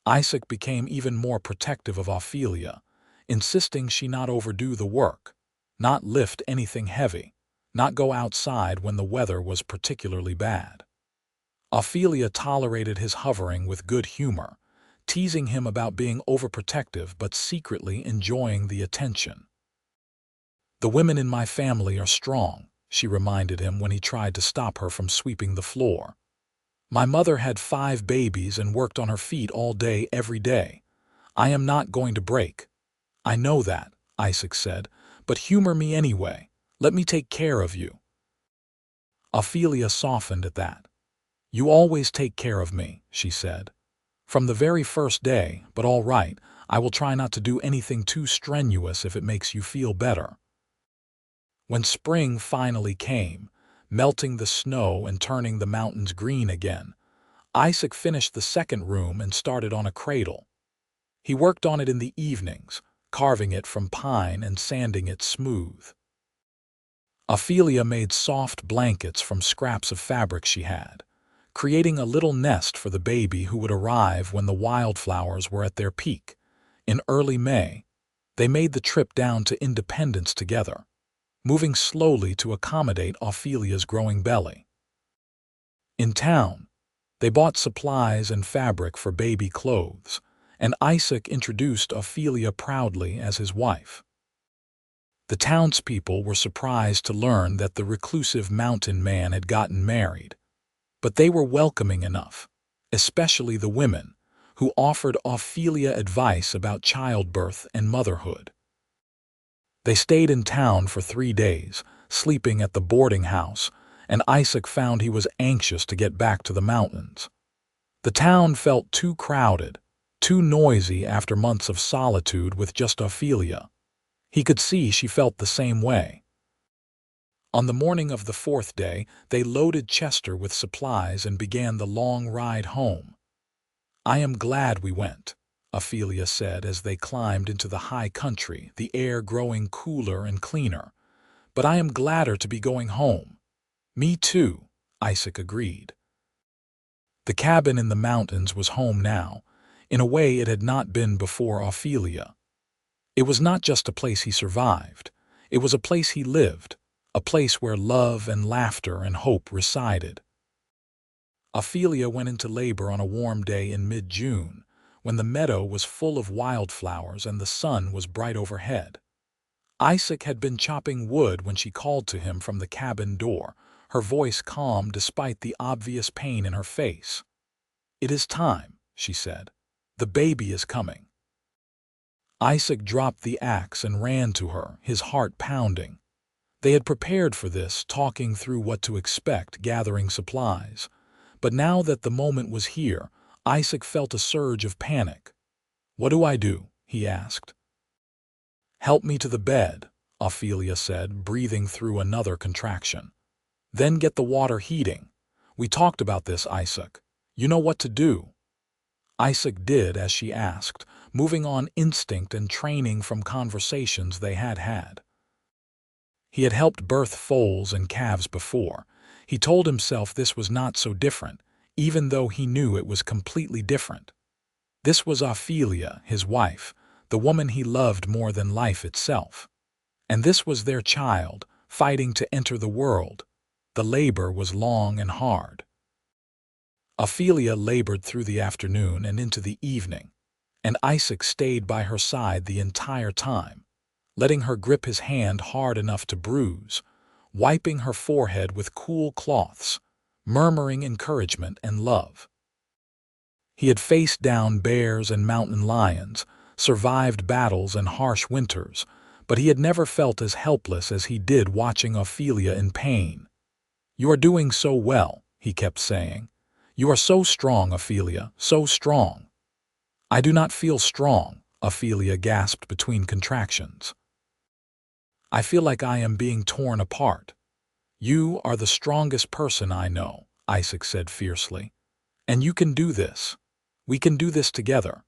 Isaac became even more protective of Ophelia, insisting she not overdo the work, not lift anything heavy, not go outside when the weather was particularly bad. Ophelia tolerated his hovering with good humor, teasing him about being overprotective but secretly enjoying the attention. "The women in my family are strong," she reminded him when he tried to stop her from sweeping the floor. "My mother had 5 babies and worked on her feet all day every day. I am not going to break." "I know that," Isaac said, "but humor me anyway. Let me take care of you." Ophelia softened at that. "You always take care of me," she said. "From the very first day, but all right, I will try not to do anything too strenuous if it makes you feel better." When spring finally came, melting the snow and turning the mountains green again, Isaac finished the second room and started on a cradle. He worked on it in the evenings, carving it from pine and sanding it smooth. Ophelia made soft blankets from scraps of fabric she had, creating a little nest for the baby who would arrive when the wildflowers were at their peak. In early May, they made the trip down to Independence together, moving slowly to accommodate Ophelia's growing belly. In town, they bought supplies and fabric for baby clothes, and Isaac introduced Ophelia proudly as his wife. The townspeople were surprised to learn that the reclusive mountain man had gotten married, but they were welcoming enough, especially the women, who offered Ophelia advice about childbirth and motherhood. They stayed in town for 3 days, sleeping at the boarding house, and Isaac found he was anxious to get back to the mountains. The town felt too crowded, too noisy after months of solitude with just Ophelia. He could see she felt the same way. On the morning of the 4th day, they loaded Chester with supplies and began the long ride home. "I am glad we went," Ophelia said as they climbed into the high country, the air growing cooler and cleaner. "But I am gladder to be going home." "Me too," Isaac agreed. The cabin in the mountains was home now, in a way it had not been before Ophelia. It was not just a place he survived. It was a place he lived, a place where love and laughter and hope resided. Ophelia went into labor on a warm day in mid-June, when the meadow was full of wildflowers and the sun was bright overhead. Isaac had been chopping wood when she called to him from the cabin door, her voice calm despite the obvious pain in her face. "It is time," she said. "The baby is coming." Isaac dropped the axe and ran to her, his heart pounding. They had prepared for this, talking through what to expect, gathering supplies. But now that the moment was here, Isaac felt a surge of panic. "What do I do?" he asked. "Help me to the bed," Ophelia said, breathing through another contraction. "Then get the water heating. We talked about this, Isaac. You know what to do." Isaac did as she asked, moving on instinct and training from conversations they had had. He had helped birth foals and calves before. He told himself this was not so different, even though he knew it was completely different. This was Ophelia, his wife, the woman he loved more than life itself. And this was their child, fighting to enter the world. The labor was long and hard. Ophelia labored through the afternoon and into the evening, and Isaac stayed by her side the entire time, letting her grip his hand hard enough to bruise, wiping her forehead with cool cloths, murmuring encouragement and love. He had faced down bears and mountain lions, survived battles and harsh winters, but he had never felt as helpless as he did watching Ophelia in pain. "You are doing so well," he kept saying. "You are so strong, Ophelia, so strong." "I do not feel strong," Ophelia gasped between contractions. "I feel like I am being torn apart." "You are the strongest person I know," Isaac said fiercely. "And you can do this. We can do this together."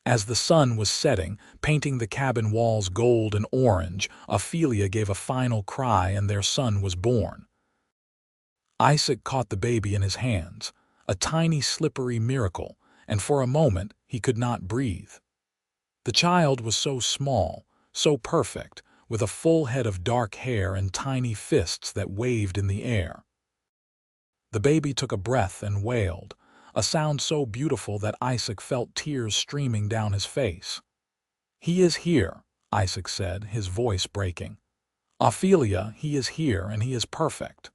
As the sun was setting, painting the cabin walls gold and orange, Ophelia gave a final cry and their son was born. Isaac caught the baby in his hands, a tiny slippery miracle, and for a moment he could not breathe. The child was so small, so perfect, with a full head of dark hair and tiny fists that waved in the air. The baby took a breath and wailed, a sound so beautiful that Isaac felt tears streaming down his face. "He is here," Isaac said, his voice breaking. "Ophelia, he is here and he is perfect."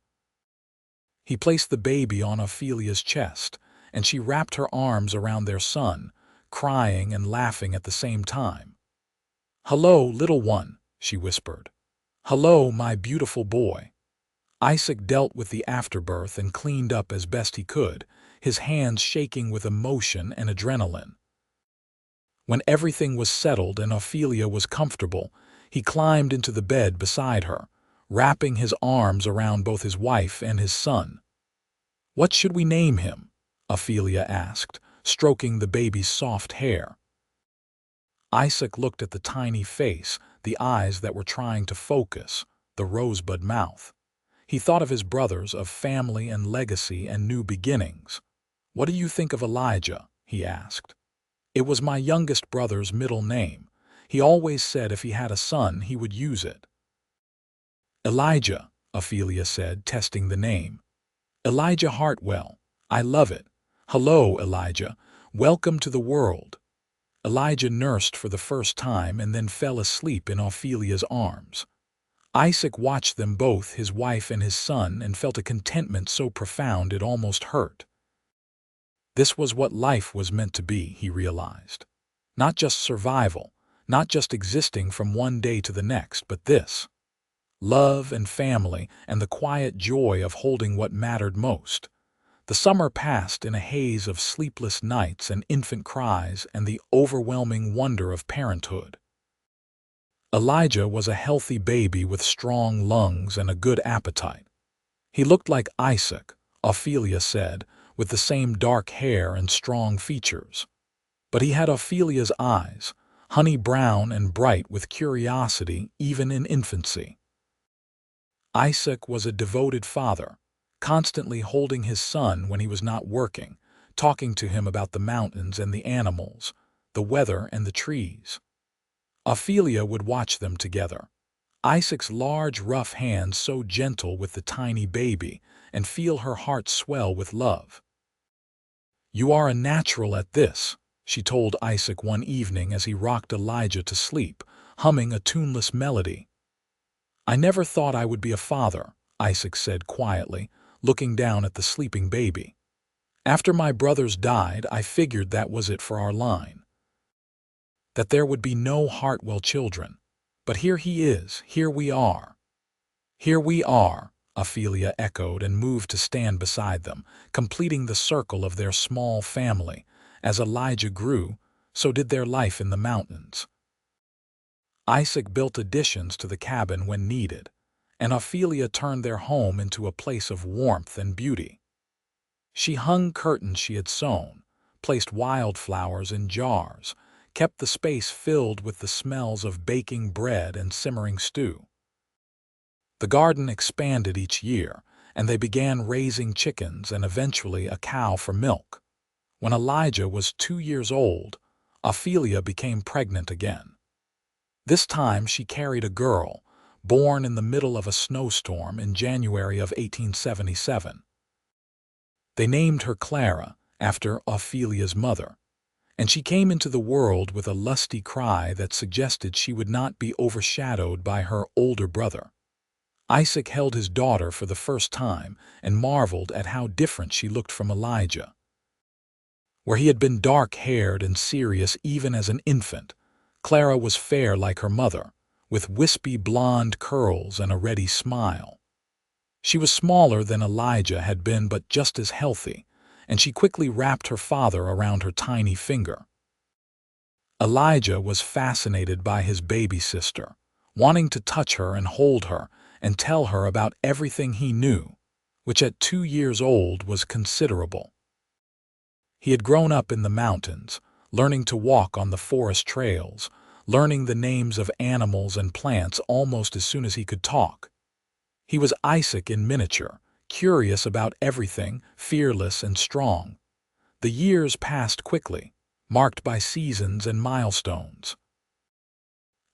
He placed the baby on Ophelia's chest, and she wrapped her arms around their son, crying and laughing at the same time. "Hello, little one," she whispered. "Hello, my beautiful boy." Isaac dealt with the afterbirth and cleaned up as best he could, his hands shaking with emotion and adrenaline. When everything was settled and Ophelia was comfortable, he climbed into the bed beside her, wrapping his arms around both his wife and his son. "What should we name him?" Ophelia asked, stroking the baby's soft hair. Isaac looked at the tiny face, the eyes that were trying to focus, the rosebud mouth. He thought of his brothers, of family and legacy and new beginnings. "What do you think of Elijah?" he asked. "It was my youngest brother's middle name. He always said if he had a son, he would use it." "Elijah," Ophelia said, testing the name. Elijah Hartwell. I love it. Hello, Elijah. Welcome to the world. Elijah nursed for the first time and then fell asleep in Ophelia's arms. Isaac watched them both, his wife and his son, and felt a contentment so profound it almost hurt. This was what life was meant to be, he realized. Not just survival, not just existing from one day to the next, but this. Love and family and the quiet joy of holding what mattered most. The summer passed in a haze of sleepless nights and infant cries and the overwhelming wonder of parenthood. Elijah was a healthy baby with strong lungs and a good appetite. He looked like Isaac, Ophelia said, with the same dark hair and strong features. But he had Ophelia's eyes, honey brown and bright with curiosity even in infancy. Isaac was a devoted father, constantly holding his son when he was not working, talking to him about the mountains and the animals, the weather and the trees. Ophelia would watch them together, Isaac's large, rough hands so gentle with the tiny baby, and feel her heart swell with love. "You are a natural at this," she told Isaac one evening as he rocked Elijah to sleep, humming a tuneless melody. "I never thought I would be a father," Isaac said quietly, looking down at the sleeping baby. "After my brothers died, I figured that was it for our line. That there would be no Hartwell children. But here he is, here we are." "Here we are," Ophelia echoed and moved to stand beside them, completing the circle of their small family. As Elijah grew, so did their life in the mountains. Isaac built additions to the cabin when needed, and Ophelia turned their home into a place of warmth and beauty. She hung curtains she had sewn, placed wildflowers in jars, kept the space filled with the smells of baking bread and simmering stew. The garden expanded each year, and they began raising chickens and eventually a cow for milk. When Elijah was 2 years old, Ophelia became pregnant again. This time she carried a girl, born in the middle of a snowstorm in January of 1877. They named her Clara, after Ophelia's mother, and she came into the world with a lusty cry that suggested she would not be overshadowed by her older brother. Isaac held his daughter for the first time and marveled at how different she looked from Elijah. Where he had been dark-haired and serious even as an infant, Clara was fair like her mother, with wispy blonde curls and a ready smile. She was smaller than Elijah had been but just as healthy, and she quickly wrapped her father around her tiny finger. Elijah was fascinated by his baby sister, wanting to touch her and hold her and tell her about everything he knew, which at 2 years old was considerable. He had grown up in the mountains, learning to walk on the forest trails, learning the names of animals and plants almost as soon as he could talk. He was Isaac in miniature, curious about everything, fearless and strong. The years passed quickly, marked by seasons and milestones.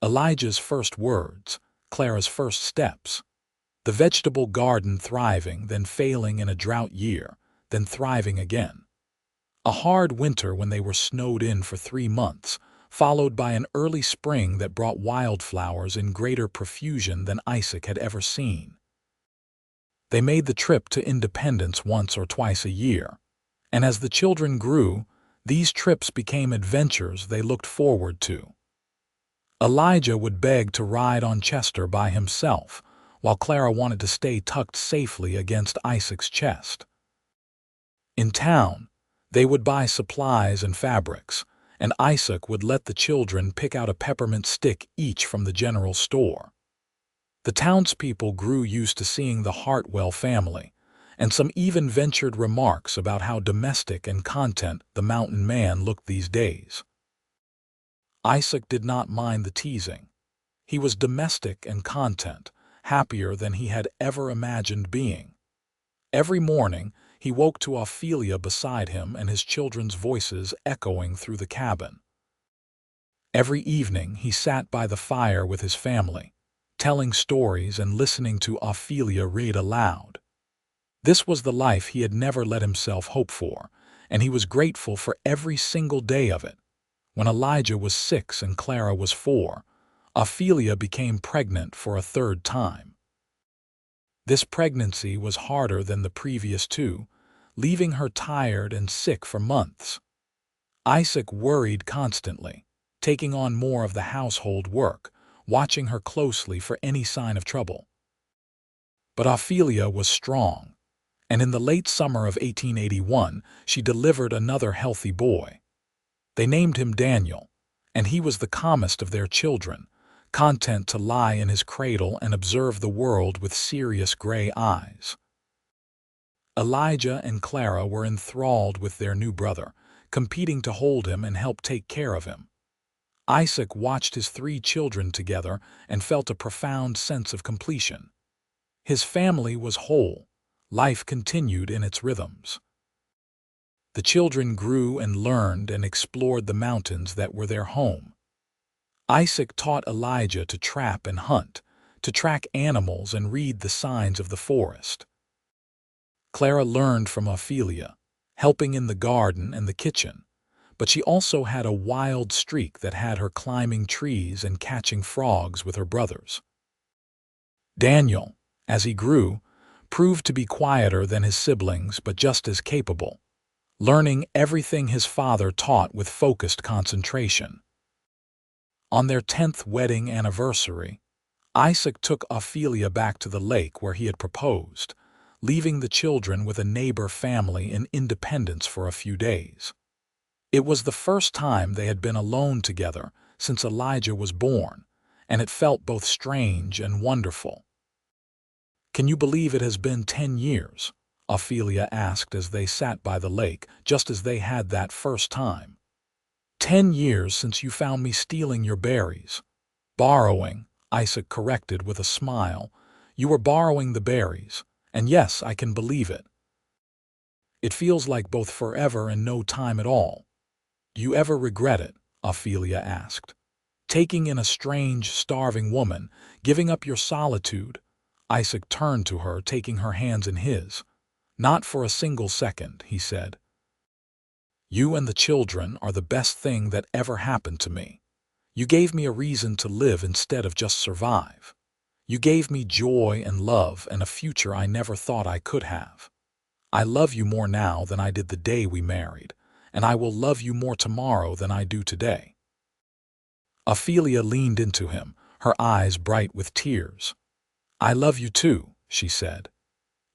Elijah's first words, Clara's first steps. The vegetable garden thriving, then failing in a drought year, then thriving again. A hard winter when they were snowed in for 3 months, followed by an early spring that brought wildflowers in greater profusion than Isaac had ever seen. They made the trip to Independence once or twice a year, and as the children grew, these trips became adventures they looked forward to. Elijah would beg to ride on Chester by himself, while Clara wanted to stay tucked safely against Isaac's chest. In town, they would buy supplies and fabrics, and Isaac would let the children pick out a peppermint stick each from the general store. The townspeople grew used to seeing the Hartwell family, and some even ventured remarks about how domestic and content the mountain man looked these days. Isaac did not mind the teasing. He was domestic and content, happier than he had ever imagined being. Every morning, he woke to Ophelia beside him and his children's voices echoing through the cabin. Every evening, he sat by the fire with his family, telling stories and listening to Ophelia read aloud. This was the life he had never let himself hope for, and he was grateful for every single day of it. When Elijah was 6 and Clara was 4, Ophelia became pregnant for a third time. This pregnancy was harder than the previous two, leaving her tired and sick for months. Isaac worried constantly, taking on more of the household work, watching her closely for any sign of trouble. But Ophelia was strong, and in the late summer of 1881 she delivered another healthy boy. They named him Daniel, and he was the calmest of their children, content to lie in his cradle and observe the world with serious gray eyes. Elijah and Clara were enthralled with their new brother, competing to hold him and help take care of him. Isaac watched his 3 children together and felt a profound sense of completion. His family was whole. Life continued in its rhythms. The children grew and learned and explored the mountains that were their home. Isaac taught Elijah to trap and hunt, to track animals and read the signs of the forest. Clara learned from Ophelia, helping in the garden and the kitchen, but she also had a wild streak that had her climbing trees and catching frogs with her brothers. Daniel, as he grew, proved to be quieter than his siblings but just as capable, learning everything his father taught with focused concentration. On their 10th wedding anniversary, Isaac took Ophelia back to the lake where he had proposed, leaving the children with a neighbor family in Independence for a few days. It was the first time they had been alone together since Elijah was born, and it felt both strange and wonderful. "Can you believe it has been 10 years?" Ophelia asked as they sat by the lake, just as they had that first time. 10 years since you found me stealing your berries." "Borrowing," Isaac corrected with a smile. "You were borrowing the berries, and yes, I can believe it. It feels like both forever and no time at all." "Do you ever regret it?" Ophelia asked. "Taking in a strange, starving woman, giving up your solitude?" Isaac turned to her, taking her hands in his. "Not for a single second," he said. "You and the children are the best thing that ever happened to me. You gave me a reason to live instead of just survive. You gave me joy and love and a future I never thought I could have. I love you more now than I did the day we married, and I will love you more tomorrow than I do today." Ophelia leaned into him, her eyes bright with tears. "I love you too," she said.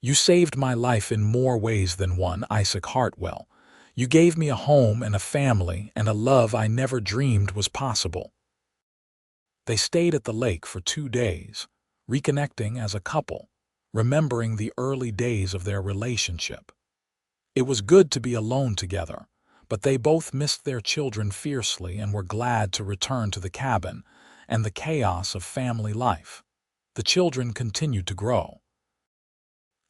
"You saved my life in more ways than one, Isaac Hartwell. You gave me a home and a family and a love I never dreamed was possible." They stayed at the lake for 2 days, reconnecting as a couple, remembering the early days of their relationship. It was good to be alone together, but they both missed their children fiercely and were glad to return to the cabin and the chaos of family life. The children continued to grow.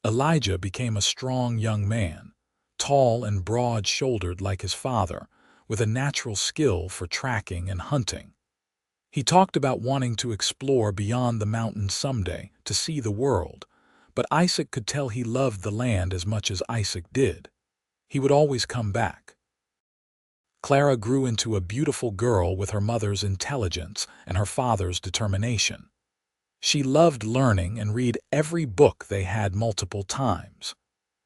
Elijah became a strong young man, tall and broad-shouldered like his father, with a natural skill for tracking and hunting. He talked about wanting to explore beyond the mountains someday to see the world, but Isaac could tell he loved the land as much as Isaac did. He would always come back. Clara grew into a beautiful girl with her mother's intelligence and her father's determination. She loved learning and read every book they had multiple times.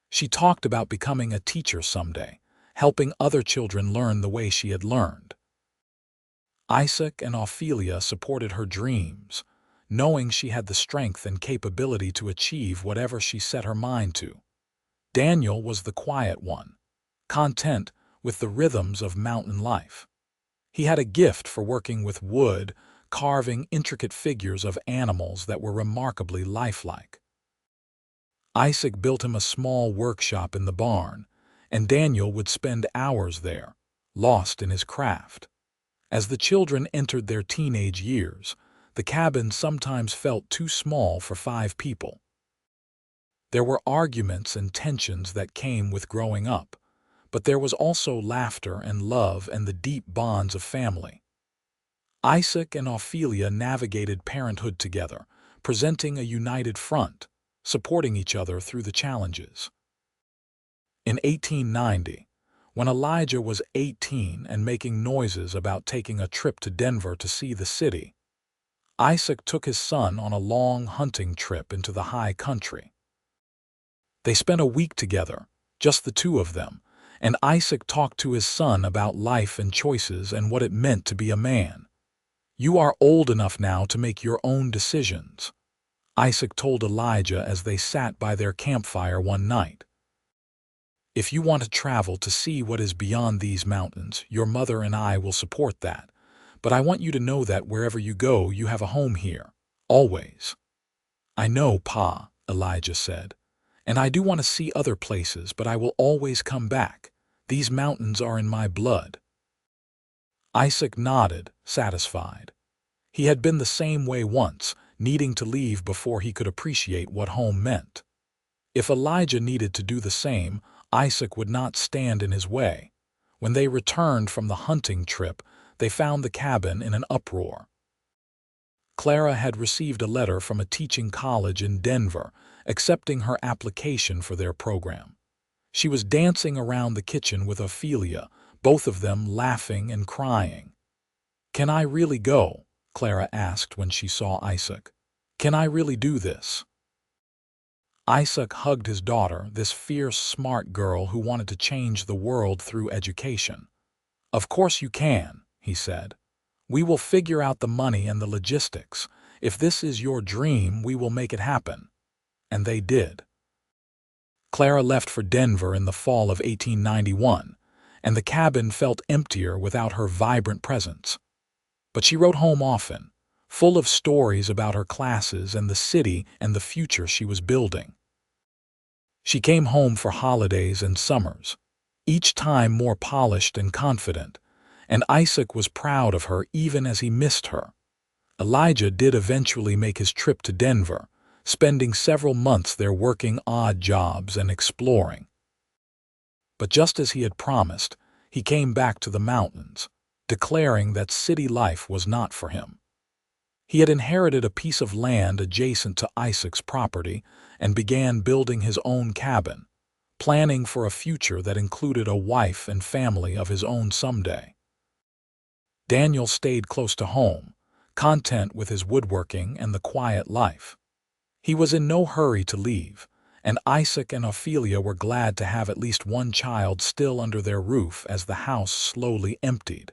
She talked about becoming a teacher someday, helping other children learn the way she had learned. Isaac and Ophelia supported her dreams, knowing she had the strength and capability to achieve whatever she set her mind to. Daniel was the quiet one, content with the rhythms of mountain life. He had a gift for working with wood, carving intricate figures of animals that were remarkably lifelike. Isaac built him a small workshop in the barn, and Daniel would spend hours there, lost in his craft. As the children entered their teenage years, the cabin sometimes felt too small for 5 people. There were arguments and tensions that came with growing up, but there was also laughter and love and the deep bonds of family. Isaac and Ophelia navigated parenthood together, presenting a united front, supporting each other through the challenges. In 1890, when Elijah was 18 and making noises about taking a trip to Denver to see the city, Isaac took his son on a long hunting trip into the high country. They spent a week together, just the two of them, and Isaac talked to his son about life and choices and what it meant to be a man. "You are old enough now to make your own decisions," Isaac told Elijah as they sat by their campfire one night. "If you want to travel to see what is beyond these mountains, your mother and I will support that. But I want you to know that wherever you go, you have a home here. Always." "I know, Pa," Elijah said. "And I do want to see other places, but I will always come back. These mountains are in my blood." Isaac nodded, satisfied. He had been the same way once, needing to leave before he could appreciate what home meant. If Elijah needed to do the same, Isaac would not stand in his way. When they returned from the hunting trip, they found the cabin in an uproar. Clara had received a letter from a teaching college in Denver, accepting her application for their program. She was dancing around the kitchen with Ophelia, both of them laughing and crying. "Can I really go?" Clara asked when she saw Isaac. "Can I really do this?" Isaac hugged his daughter, this fierce, smart girl who wanted to change the world through education. "Of course you can," he said. "We will figure out the money and the logistics. If this is your dream, we will make it happen." And they did. Clara left for Denver in the fall of 1891, and the cabin felt emptier without her vibrant presence. But she wrote home often, full of stories about her classes and the city and the future she was building. She came home for holidays and summers, each time more polished and confident, and Isaac was proud of her even as he missed her. Elijah did eventually make his trip to Denver, spending several months there working odd jobs and exploring. But just as he had promised, he came back to the mountains, declaring that city life was not for him. He had inherited a piece of land adjacent to Isaac's property and began building his own cabin, planning for a future that included a wife and family of his own someday. Daniel stayed close to home, content with his woodworking and the quiet life. He was in no hurry to leave, and Isaac and Ophelia were glad to have at least one child still under their roof as the house slowly emptied.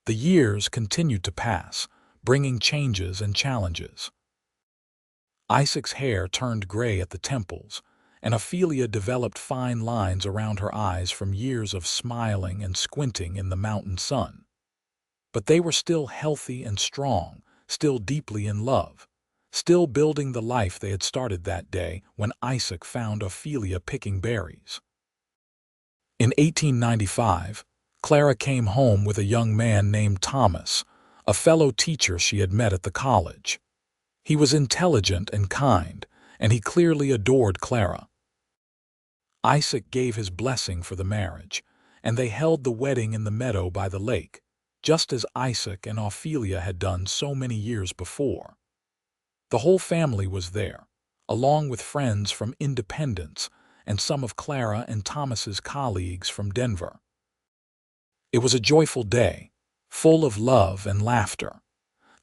The years continued to pass, bringing changes and challenges. Isaac's hair turned gray at the temples, and Ophelia developed fine lines around her eyes from years of smiling and squinting in the mountain sun. But they were still healthy and strong, still deeply in love, still building the life they had started that day when Isaac found Ophelia picking berries. In 1895, Clara came home with a young man named Thomas, a fellow teacher she had met at the college. He was intelligent and kind, and he clearly adored Clara. Isaac gave his blessing for the marriage, and they held the wedding in the meadow by the lake, just as Isaac and Ophelia had done so many years before. The whole family was there, along with friends from Independence and some of Clara and Thomas's colleagues from Denver. It was a joyful day, full of love and laughter.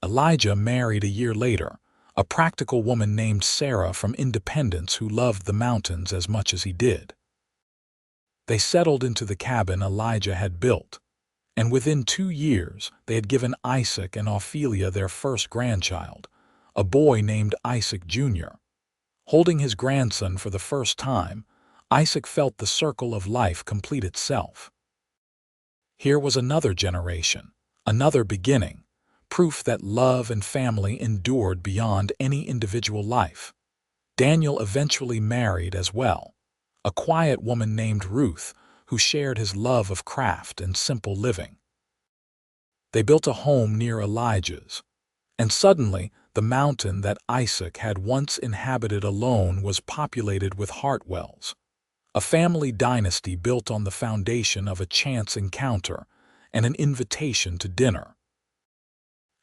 Elijah married a year later, a practical woman named Sarah from Independence who loved the mountains as much as he did. They settled into the cabin Elijah had built, and within 2 years they had given Isaac and Ophelia their first grandchild, a boy named Isaac Jr. Holding his grandson for the first time, Isaac felt the circle of life complete itself. Here was another generation, another beginning, proof that love and family endured beyond any individual life. Daniel eventually married as well, a quiet woman named Ruth who shared his love of craft and simple living. They built a home near Elijah's, and suddenly the mountain that Isaac had once inhabited alone was populated with Hartwells, a family dynasty built on the foundation of a chance encounter and an invitation to dinner.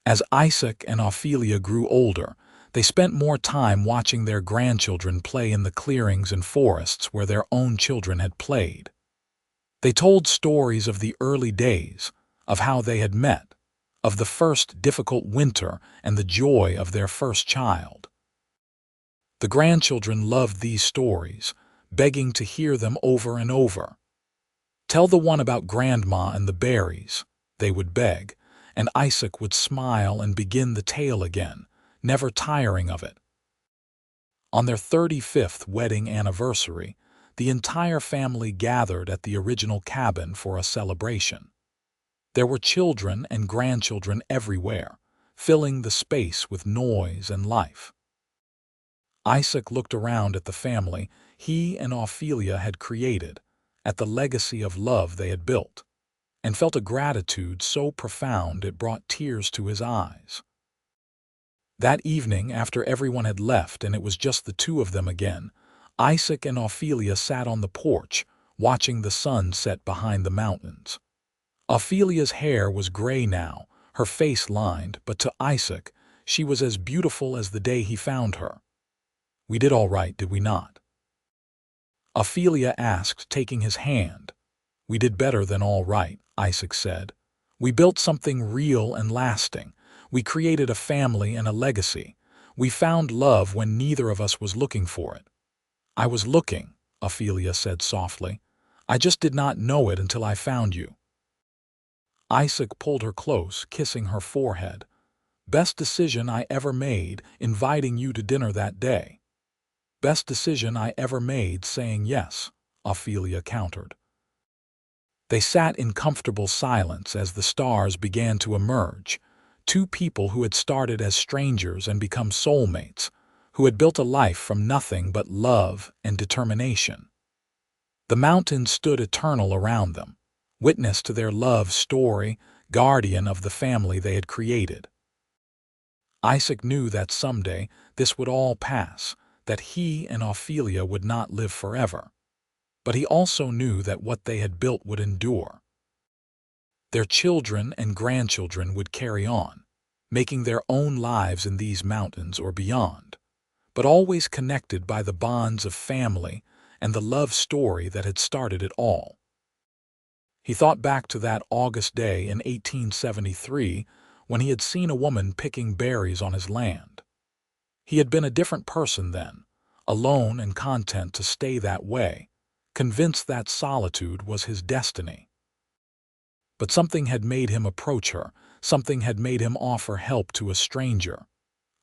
As Isaac and Ophelia grew older, They spent more time watching their grandchildren play in the clearings and forests where their own children had played. They told stories of the early days, of how they had met, of the first difficult winter and the joy of their first child. The grandchildren loved these stories, begging to hear them over and over. "Tell the one about Grandma and the berries," they would beg, and Isaac would smile and begin the tale again, never tiring of it. On their 35th wedding anniversary, the entire family gathered at the original cabin for a celebration. There were children and grandchildren everywhere, filling the space with noise and life. Isaac looked around at the family he and Ophelia had created, at the legacy of love they had built, and felt a gratitude so profound it brought tears to his eyes. That evening, after everyone had left and it was just the two of them again, Isaac and Ophelia sat on the porch, watching the sun set behind the mountains. Ophelia's hair was gray now, her face lined, but to Isaac, she was as beautiful as the day he found her. "We did all right, did we not?" Ophelia asked, taking his hand. "We did better than all right," Isaac said. "We built something real and lasting. We created a family and a legacy. We found love when neither of us was looking for it." "I was looking," Ophelia said softly. "I just did not know it until I found you." Isaac pulled her close, kissing her forehead. "Best decision I ever made, inviting you to dinner that day." "Best decision I ever made, saying yes," Ophelia countered. They sat in comfortable silence as the stars began to emerge, two people who had started as strangers and become soulmates, who had built a life from nothing but love and determination. The mountains stood eternal around them, witness to their love story, guardian of the family they had created. Isaac knew that someday this would all pass, that he and Ophelia would not live forever. But he also knew that what they had built would endure. Their children and grandchildren would carry on, making their own lives in these mountains or beyond, but always connected by the bonds of family and the love story that had started it all. He thought back to that August day in 1873 when he had seen a woman picking berries on his land. He had been a different person then, alone and content to stay that way, convinced that solitude was his destiny. But something had made him approach her, something had made him offer help to a stranger.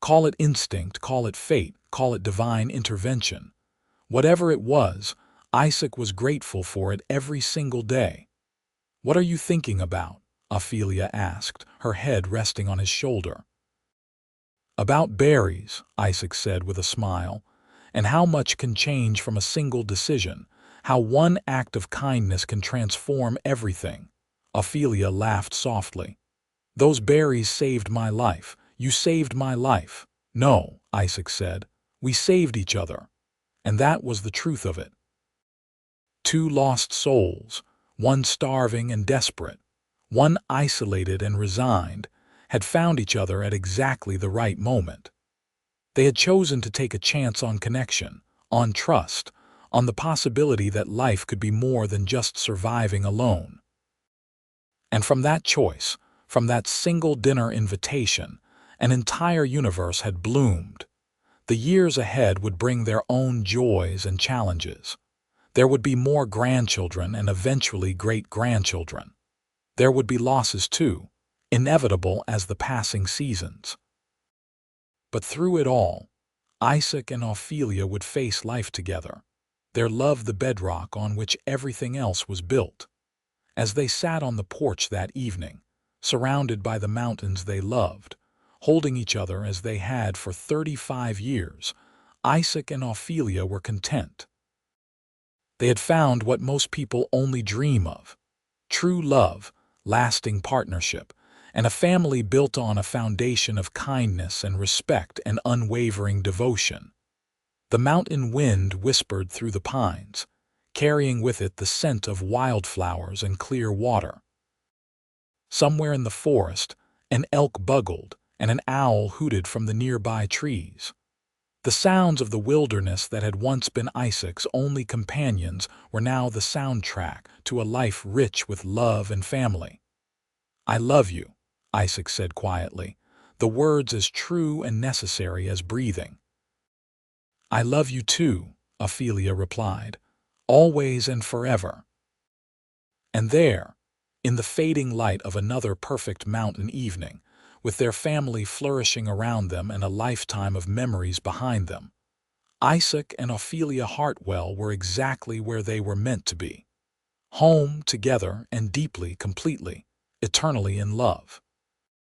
Call it instinct, call it fate, call it divine intervention. Whatever it was, Isaac was grateful for it every single day. "What are you thinking about?" Ophelia asked, her head resting on his shoulder. "About berries," Isaac said with a smile, "and how much can change from a single decision, how one act of kindness can transform everything." Ophelia laughed softly. "Those berries saved my life. You saved my life." "No," Isaac said. "We saved each other." And that was the truth of it. Two lost souls, one starving and desperate, one isolated and resigned, had found each other at exactly the right moment. They had chosen to take a chance on connection, on trust, on the possibility that life could be more than just surviving alone. And from that choice, from that single dinner invitation, an entire universe had bloomed. The years ahead would bring their own joys and challenges. There would be more grandchildren and eventually great-grandchildren. There would be losses too, inevitable as the passing seasons. But through it all, Isaac and Ophelia would face life together, their love the bedrock on which everything else was built. As they sat on the porch that evening, surrounded by the mountains they loved, holding each other as they had for 35 years, Isaac and Ophelia were content. They had found what most people only dream of: true love, lasting partnership, and a family built on a foundation of kindness and respect and unwavering devotion. The mountain wind whispered through the pines, carrying with it the scent of wildflowers and clear water. Somewhere in the forest, an elk bugled, and an owl hooted from the nearby trees. The sounds of the wilderness that had once been Isaac's only companions were now the soundtrack to a life rich with love and family. "I love you," Isaac said quietly, the words as true and necessary as breathing. "I love you too," Ophelia replied, "always and forever." And there, in the fading light of another perfect mountain evening, with their family flourishing around them and a lifetime of memories behind them, Isaac and Ophelia Hartwell were exactly where they were meant to be. Home, together, and deeply, completely, eternally in love.